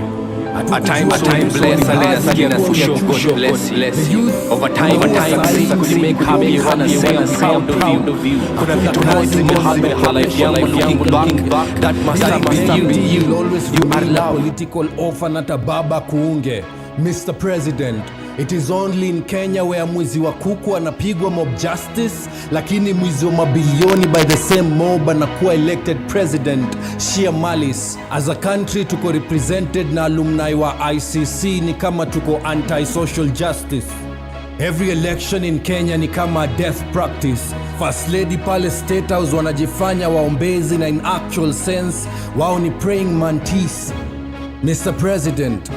A time bless nasikia kusho God bless you. Over time could make happy wanna say I'm proud of you. Kuna vitu moja nimehame life yangu looking back, that must be you. You are love. Political offer na tababa kuunge. Mr. President, it is only in Kenya where mwizi wa kuku anapigwa mob justice, lakini mwizi wa mabilioni by the same mob anakuwa elected president. Sheer malice. As a country tuko represented na alumni wa ICC, ni kama tuko anti-social justice. Every election in Kenya ni kama death practice. First lady pale State House wanajifanya waombezi, na in actual sense wao ni praying mantis. Mr. President,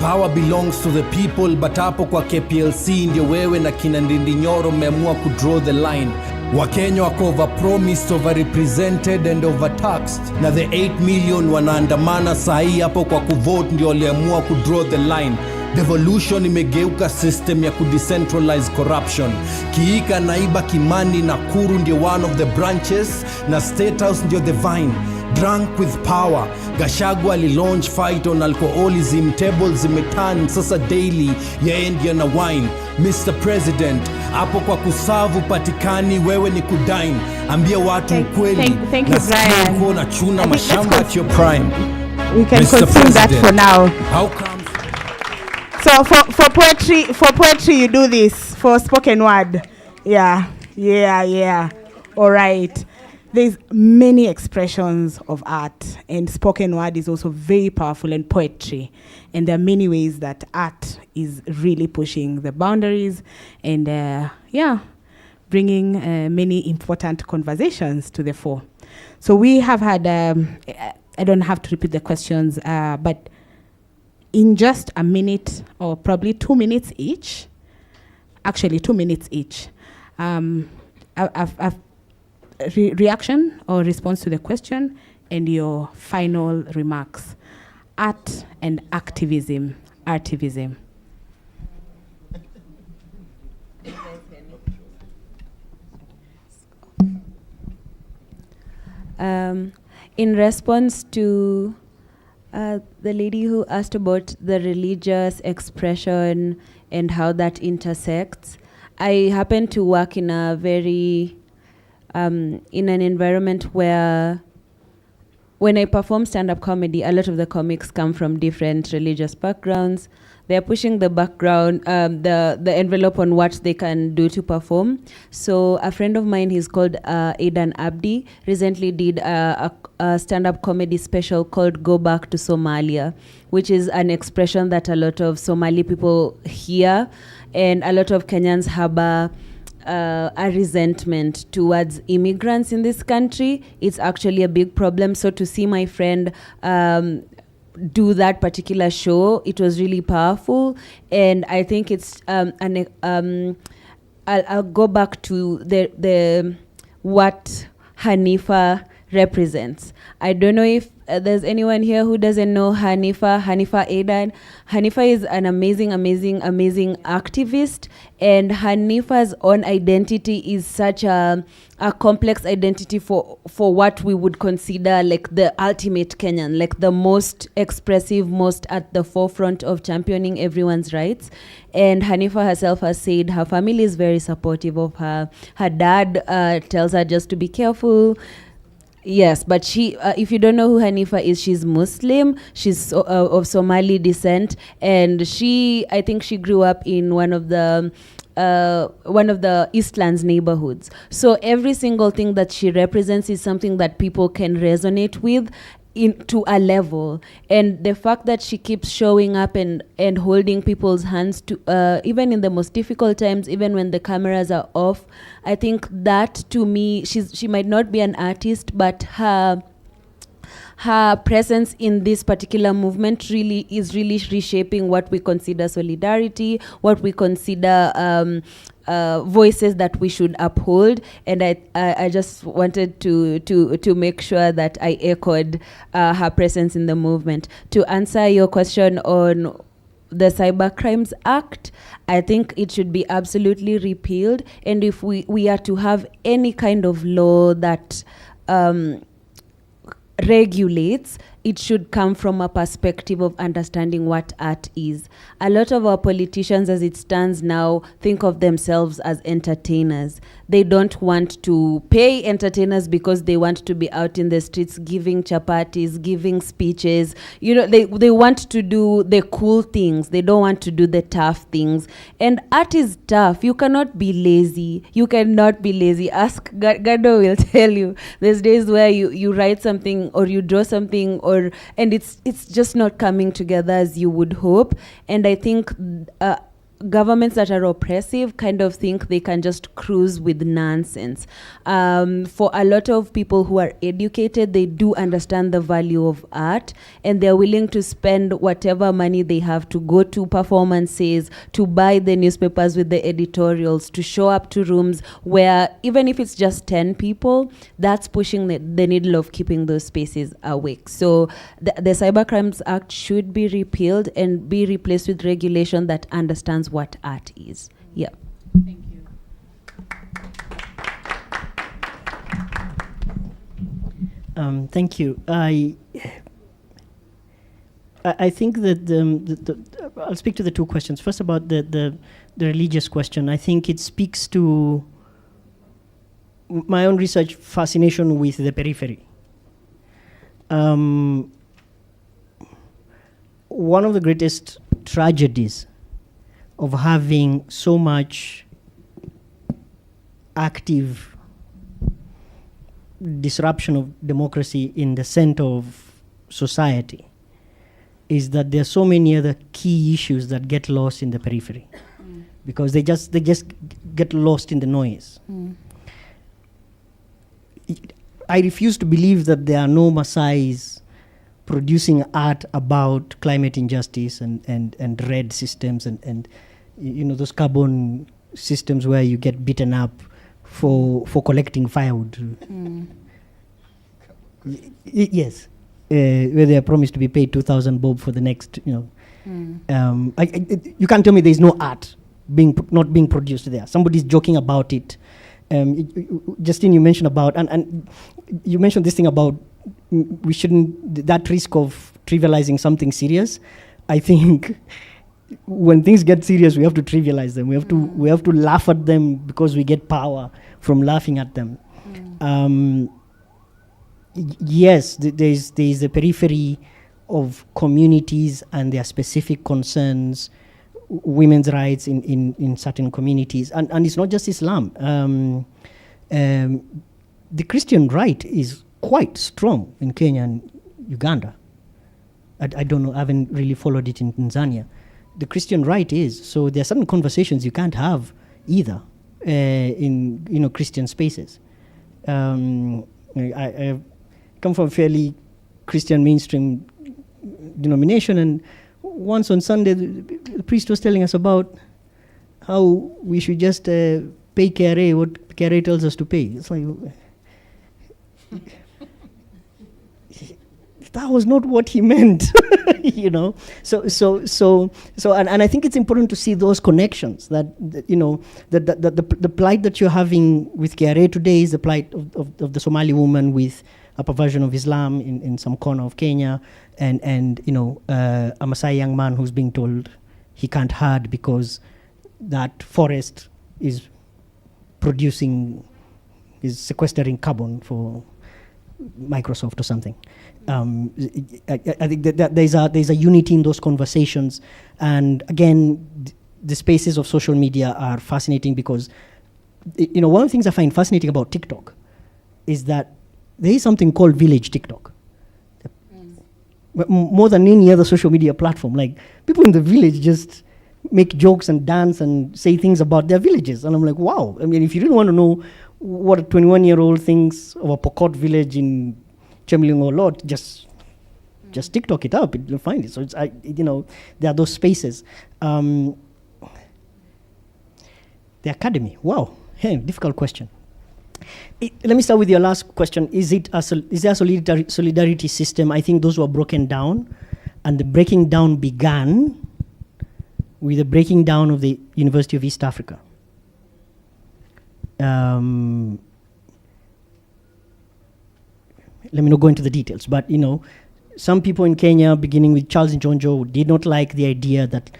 power belongs to the people, but hapo kwa KPLC ndio wewe na kina Ndindi Nyoro mmeamua kudraw the line. Wakenya wako overpromised, overrepresented and overtaxed, na the 8 million wanaandamana sahi hapo kwa kuvote ndio waliamua kudraw the line. Devolution imegeuka system ya kudecentralize corruption. Kiika, Naiba, Kimani, Nakuru ndio one of the branches, na State House ndio the vine. Drunk with power, Gachagua alilaunch fight on alcoholism, tables zimeturn sasa daily yeye ndio na wine. Mr. President, hapo kwa kusavu patikani, wewe ni kudine. Ambia watu ukweli. Thank you, Brian. Kuona chuna mashamba at your prime. We can consume that for now. How come? So for poetry you do this. For spoken word, yeah. All right. There's many expressions of art, and spoken word is also very powerful, and poetry. And there are many ways that art is really pushing the boundaries and bringing many important conversations to the fore. So we have had, I don't have to repeat the questions, but in just a minute or probably 2 minutes each, actually 2 minutes each, I've reaction or response to the question and your final remarks. Art and activism, Artivism. In response to the lady who asked about the religious expression and how that intersects, I happen to work in a very in an environment where when I perform stand-up comedy, a lot of the comics come from different religious backgrounds. They're pushing the background, the envelope on what they can do to perform. So a friend of mine, he's called Aidan Abdi, recently did a stand-up comedy special called Go Back to Somalia, which is an expression that a lot of Somali people hear, and a lot of Kenyans have a resentment towards immigrants in this country. It's actually a big problem. So to see my friend do that particular show, it was really powerful. And I think it's I'll go back to the what Hanifa represents. I don't know if there's anyone here who doesn't know Hanifa Aidan. Hanifa is an amazing activist, and Hanifa's own identity is such a complex identity for what we would consider like the ultimate Kenyan, like the most expressive, most at the forefront of championing everyone's rights. And Hanifa herself has said her family is very supportive of her. Her dad tells her just to be careful. Yes, but she, if you don't know who Hanifa is, she's Muslim. She's of Somali descent, and I think she grew up in one of the Eastlands neighborhoods. So every single thing that she represents is something that people can resonate with to a level. And the fact that she keeps showing up and holding people's hands to even in the most difficult times, even when the cameras are off, I think that to me, she might not be an artist, but her presence in this particular movement really is reshaping what we consider solidarity, what we consider voices that we should uphold. And I just wanted to make sure that I echoed her presence in the movement. To answer your question on the Cybercrimes Act, I think it should be absolutely repealed. And if we are to have any kind of law that regulates, it should come from a perspective of understanding what art is. A lot of our politicians, as it stands now, think of themselves as entertainers. They don't want to pay entertainers because they want to be out in the streets giving chapatis, giving speeches. You know, they want to do the cool things. They don't want to do the tough things. And art is tough. You cannot be lazy. You cannot be lazy. Ask Gado will tell you. There's days where you write something or you draw something and it's just not coming together as you would hope. And I think governments that are oppressive kind of think they can just cruise with nonsense. For a lot of people who are educated, they do understand the value of art, and they're willing to spend whatever money they have to go to performances, to buy the newspapers with the editorials, to show up to rooms where even if it's just 10 people, that's pushing the needle of keeping those spaces awake. So the Cybercrimes Act should be repealed and be replaced with regulation that understands what art is. Yeah. Thank you. Thank you. I think that I'll speak to the two questions. First, about the religious question. I think it speaks to my own research fascination with the periphery. One of the greatest tragedies of having so much active disruption of democracy in the center of society is that there are so many other key issues that get lost in the periphery because they just get lost in the noise. I refuse to believe that there are no Maasais producing art about climate injustice and red systems and you know, those carbon systems where you get beaten up for collecting firewood. Yes, where they are promised to be paid 2,000 bob for the next, you know. You can't tell me there's no art not being produced there. Somebody's joking about it. Justine, you mentioned about, and you mentioned this thing about we shouldn't, that risk of trivializing something serious. I think when things get serious, we have to trivialize them. We have to laugh at them because we get power from laughing at them. Yes, there's a periphery of communities and their specific concerns, women's rights in certain communities, and it's not just Islam. The Christian right is quite strong in Kenya and Uganda. I don't know, I haven't really followed it in Tanzania. The Christian right is, so there are certain conversations you can't have either in, you know, Christian spaces. I come from a fairly Christian mainstream denomination, and once on Sunday the priest was telling us about how we should just pay KRA what KRA tells us to pay. It's like that was not what he meant, you know. And I think it's important to see those connections. That you know, the plight that you're having with KRA today is the plight of the Somali woman with a perversion of Islam in some corner of Kenya, and you know, a Maasai young man who's being told he can't herd because that forest is sequestering carbon for Microsoft or something. I think that there's a unity in those conversations, and again, the spaces of social media are fascinating because, you know, one of the things I find fascinating about TikTok is that there is something called village TikTok. More than any other social media platform, like people in the village just make jokes and dance and say things about their villages, and I'm like, wow. I mean, if you really want to know what a 21-year-old thinks of a Pokot village in Chemling or Lot, just TikTok it up, you'll find it. So it's, you know, there are those spaces. The academy, wow, hey, difficult question. Let me start with your last question. Is there a solidarity system? I think those were broken down, and the breaking down began with the breaking down of the University of East Africa. Let me not go into the details, but you know, some people in Kenya, beginning with Charles Njonjo, did not like the idea that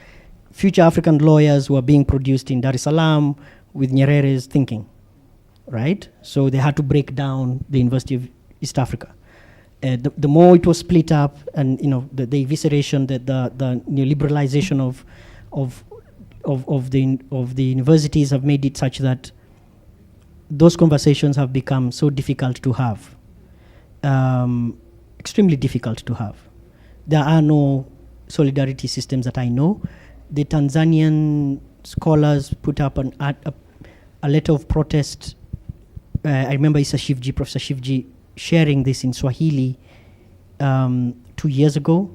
future African lawyers were being produced in Dar es Salaam with Nyerere's thinking, right? So they had to break down the University of East Africa. The more it was split up, and you know, the evisceration, the neoliberalization of the universities have made it such that those conversations have become so difficult to have, extremely difficult to have. There are no solidarity systems that I know. The Tanzanian scholars put up a letter of protest. I remember Professor Shivji sharing this in Swahili 2 years ago.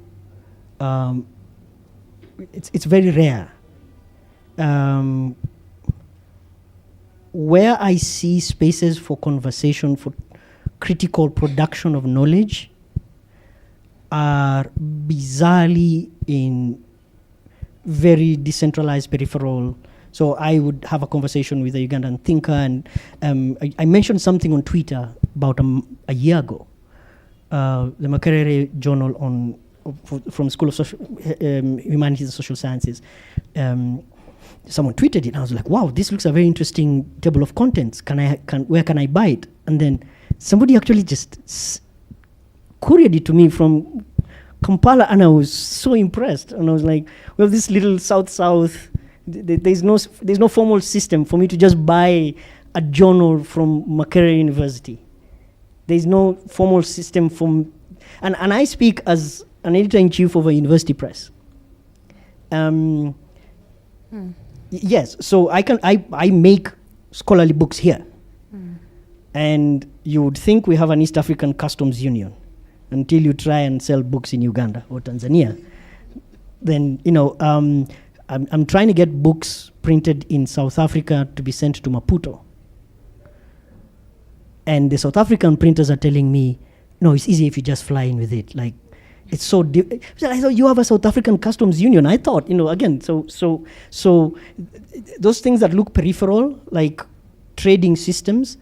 It's very rare. Where I see spaces for conversation, for critical production of knowledge, are bizarrely in very decentralized peripheral. So I would have a conversation with a Ugandan thinker, and I mentioned something on Twitter about a year ago. The Makerere Journal from School of Humanities and Social Sciences. Someone tweeted it, and I was like, wow, this looks a very interesting table of contents. Where can I buy it? And then somebody actually just couriered it to me from Kampala, and I was so impressed. And I was like, we have this little south. There's no formal system for me to just buy a journal from Makerere University. There's no formal system and I speak as an editor-in-chief of a university press. Yes, so I make scholarly books here. And you would think we have an East African Customs Union until you try and sell books in Uganda or Tanzania. Then, you know, I'm trying to get books printed in South Africa to be sent to Maputo. And the South African printers are telling me, no, it's easy if you just fly in with it. Like, it's so I thought you have a South African Customs Union. I thought, you know, again, so those things that look peripheral, like trading systems,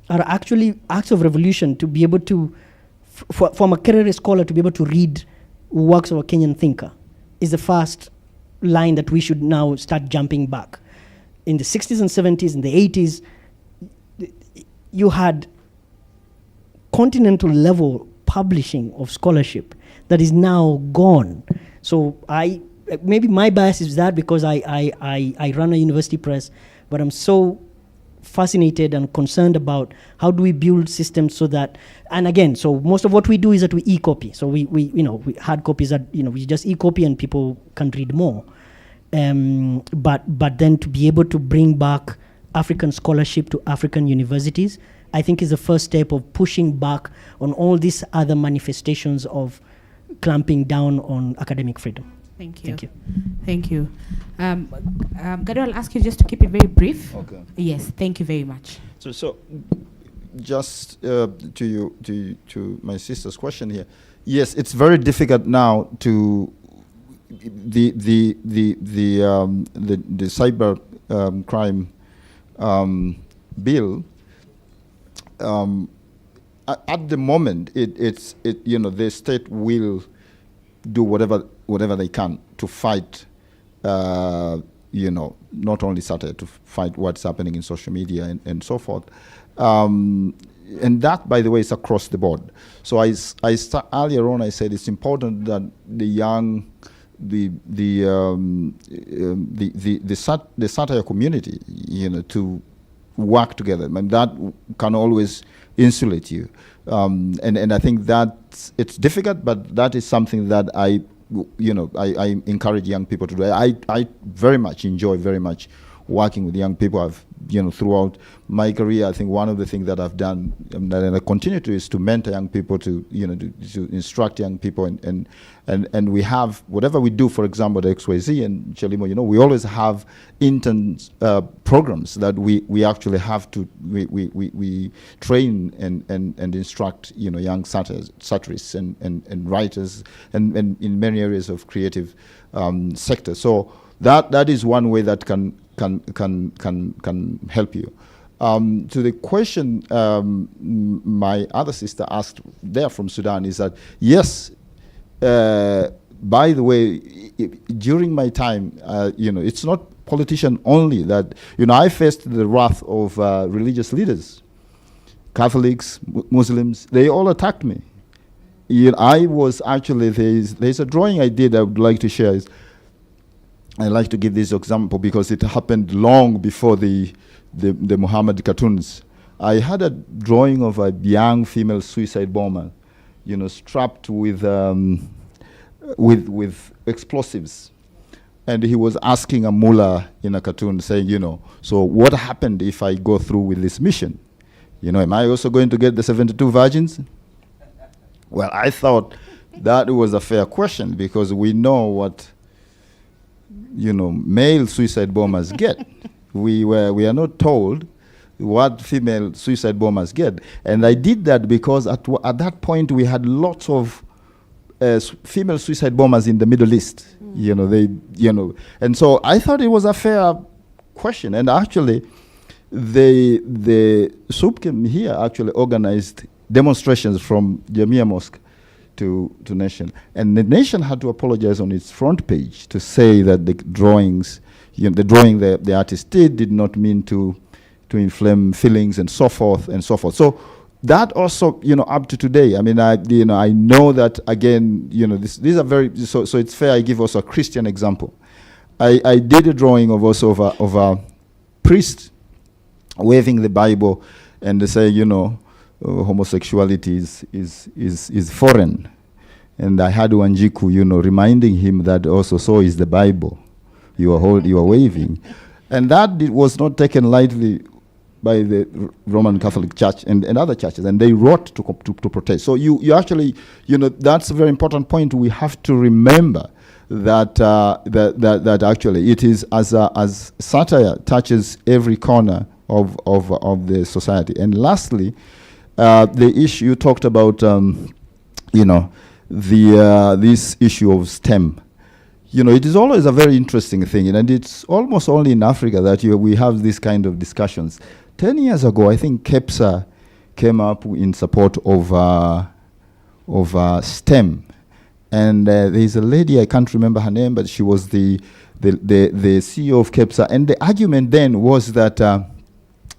are actually acts of revolution to be able to, for a Makerere scholar to be able to read works of a Kenyan thinker, is the first line that we should now start jumping back. In the 60s and 70s, in the 80s, you had continental level publishing of scholarship that is now gone. So maybe my bias is that because I run a university press, but I'm so fascinated and concerned about how do we build systems so that, and again, so most of what we do is that we e-copy. So we hard copies that, you know, we just e-copy and people can read more. But then to be able to bring back African scholarship to African universities, I think is the first step of pushing back on all these other manifestations of clamping down on academic freedom. Thank you. Thank you. Thank you. Gado, I'll ask you just to keep it very brief. Okay. Yes, thank you very much. So just to my sister's question here, yes, it's very difficult now to the cyber crime bill. At the moment, the state will do whatever they can to fight. Not only satire, to fight what's happening in social media and so forth. And that, by the way, is across the board. So earlier on, I said it's important that the young, the satire community, to work together. And that can always insulate you. And I think that it's difficult, but that is something that I encourage young people to do. I very much enjoy working with young people. I've, throughout my career, I think one of the things that I've done and I continue to is to mentor young people, to instruct young people, and we have whatever we do. For example, the XYZ and Chelimo, we always have interns programs that we actually have to we train and instruct young satirists and writers and in many areas of creative sector. So that is one way that can help you. To the question my other sister asked there from Sudan is that, yes, by the way, during my time, it's not politician only that, I faced the wrath of religious leaders, Catholics, Muslims, they all attacked me. I was actually, there's a drawing I did I would like to share. I like to give this example because it happened long before the Muhammad cartoons. I had a drawing of a young female suicide bomber, strapped with explosives, and he was asking a mullah in a cartoon, saying, so what happened if I go through with this mission? Am I also going to get the 72 virgins? Well, I thought that was a fair question because we know what male suicide bombers get. We are not told what female suicide bombers get, and I did that because at that point we had lots of female suicide bombers in the Middle East. And so I thought it was a fair question, and actually, the SUPKEM here actually organized demonstrations from Jamia Mosque to Nation, and the Nation had to apologize on its front page to say that the drawings, the drawing the artist did not mean to inflame feelings and so forth and so forth. So that also, up to today, I mean, I know that again, these are very, so it's fair. I give also a Christian example. I did a drawing of also of a priest waving the Bible and they say, homosexuality is foreign, and I had Wanjiku, reminding him that also so is the Bible. You are waving, and that was not taken lightly by the Roman Catholic Church and other churches, and they wrote to protest. So you actually, that's a very important point. We have to remember that that actually it is as satire touches every corner of the society. And lastly, the issue you talked about, this issue of STEM. It is always a very interesting thing, and it's almost only in Africa that we have this kind of discussions. 10 years ago, I think KEPSA came up in support of STEM, and there's a lady, I can't remember her name, but she was the CEO of KEPSA, and the argument then was that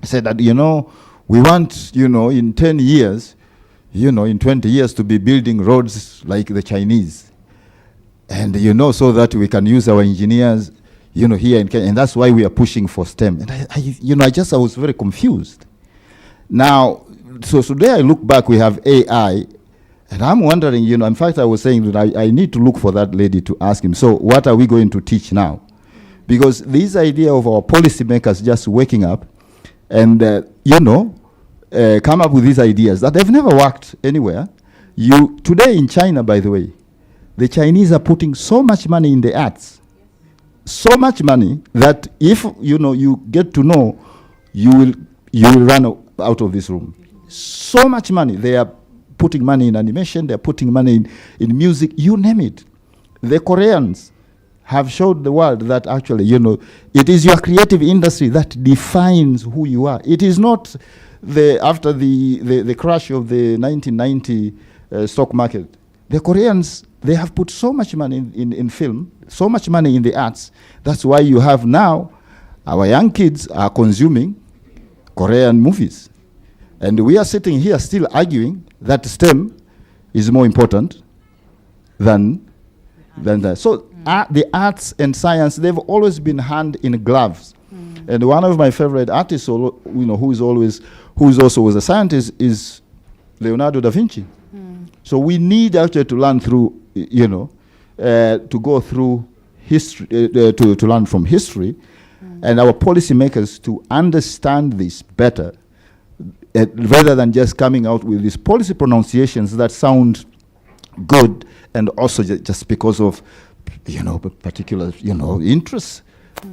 said that we want in 10 years, in 20 years to be building roads like the Chinese, and so that we can use our engineers here in Kenya, and that's why we are pushing for STEM. And I was very confused. Now, so today I look back, we have AI, and I'm wondering, in fact, I was saying that I need to look for that lady to ask him, so what are we going to teach now? Because this idea of our policymakers just waking up and, come up with these ideas that they've never worked anywhere. Today in China, by the way, the Chinese are putting so much money in the arts, so much money that if you get to know, you will run out of this room. So much money they are putting money in animation, they're putting money in music, you name it. The Koreans have showed the world that actually, you know, it is your creative industry that defines who you are. It is not after the crash of the 1990 stock market. The Koreans, they have put so much money in film, so much money in the arts. That's why you have now, our young kids are consuming Korean movies. And we are sitting here still arguing that STEM is more important than that. So the arts and science, they've always been hand in gloves. And one of my favorite artists, you know, who is also was a scientist, is Leonardo da Vinci. So we need actually to learn through, you know, to go through history, to learn from history, and our policymakers to understand this better, rather than just coming out with these policy pronunciations that sound good, and also just because of, you know, particular, you know, interests,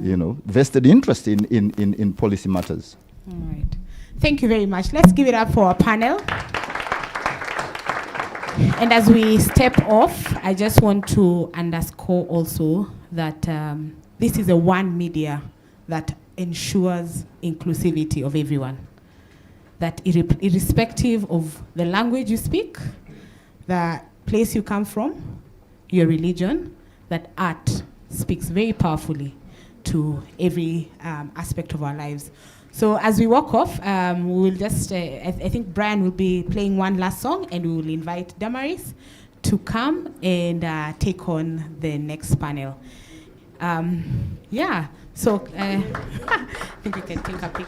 you know, vested interest in policy matters. All right. Thank you very much. Let's give it up for our panel. And as we step off, I just want to underscore also that this is a one media that ensures inclusivity of everyone. That irrespective of the language you speak, the place you come from, your religion, that art speaks very powerfully to every aspect of our lives. So as we walk off, we will just, I think Brian will be playing one last song, and we will invite Damaris to come and take on the next panel. Yeah, so I think we can take a picture.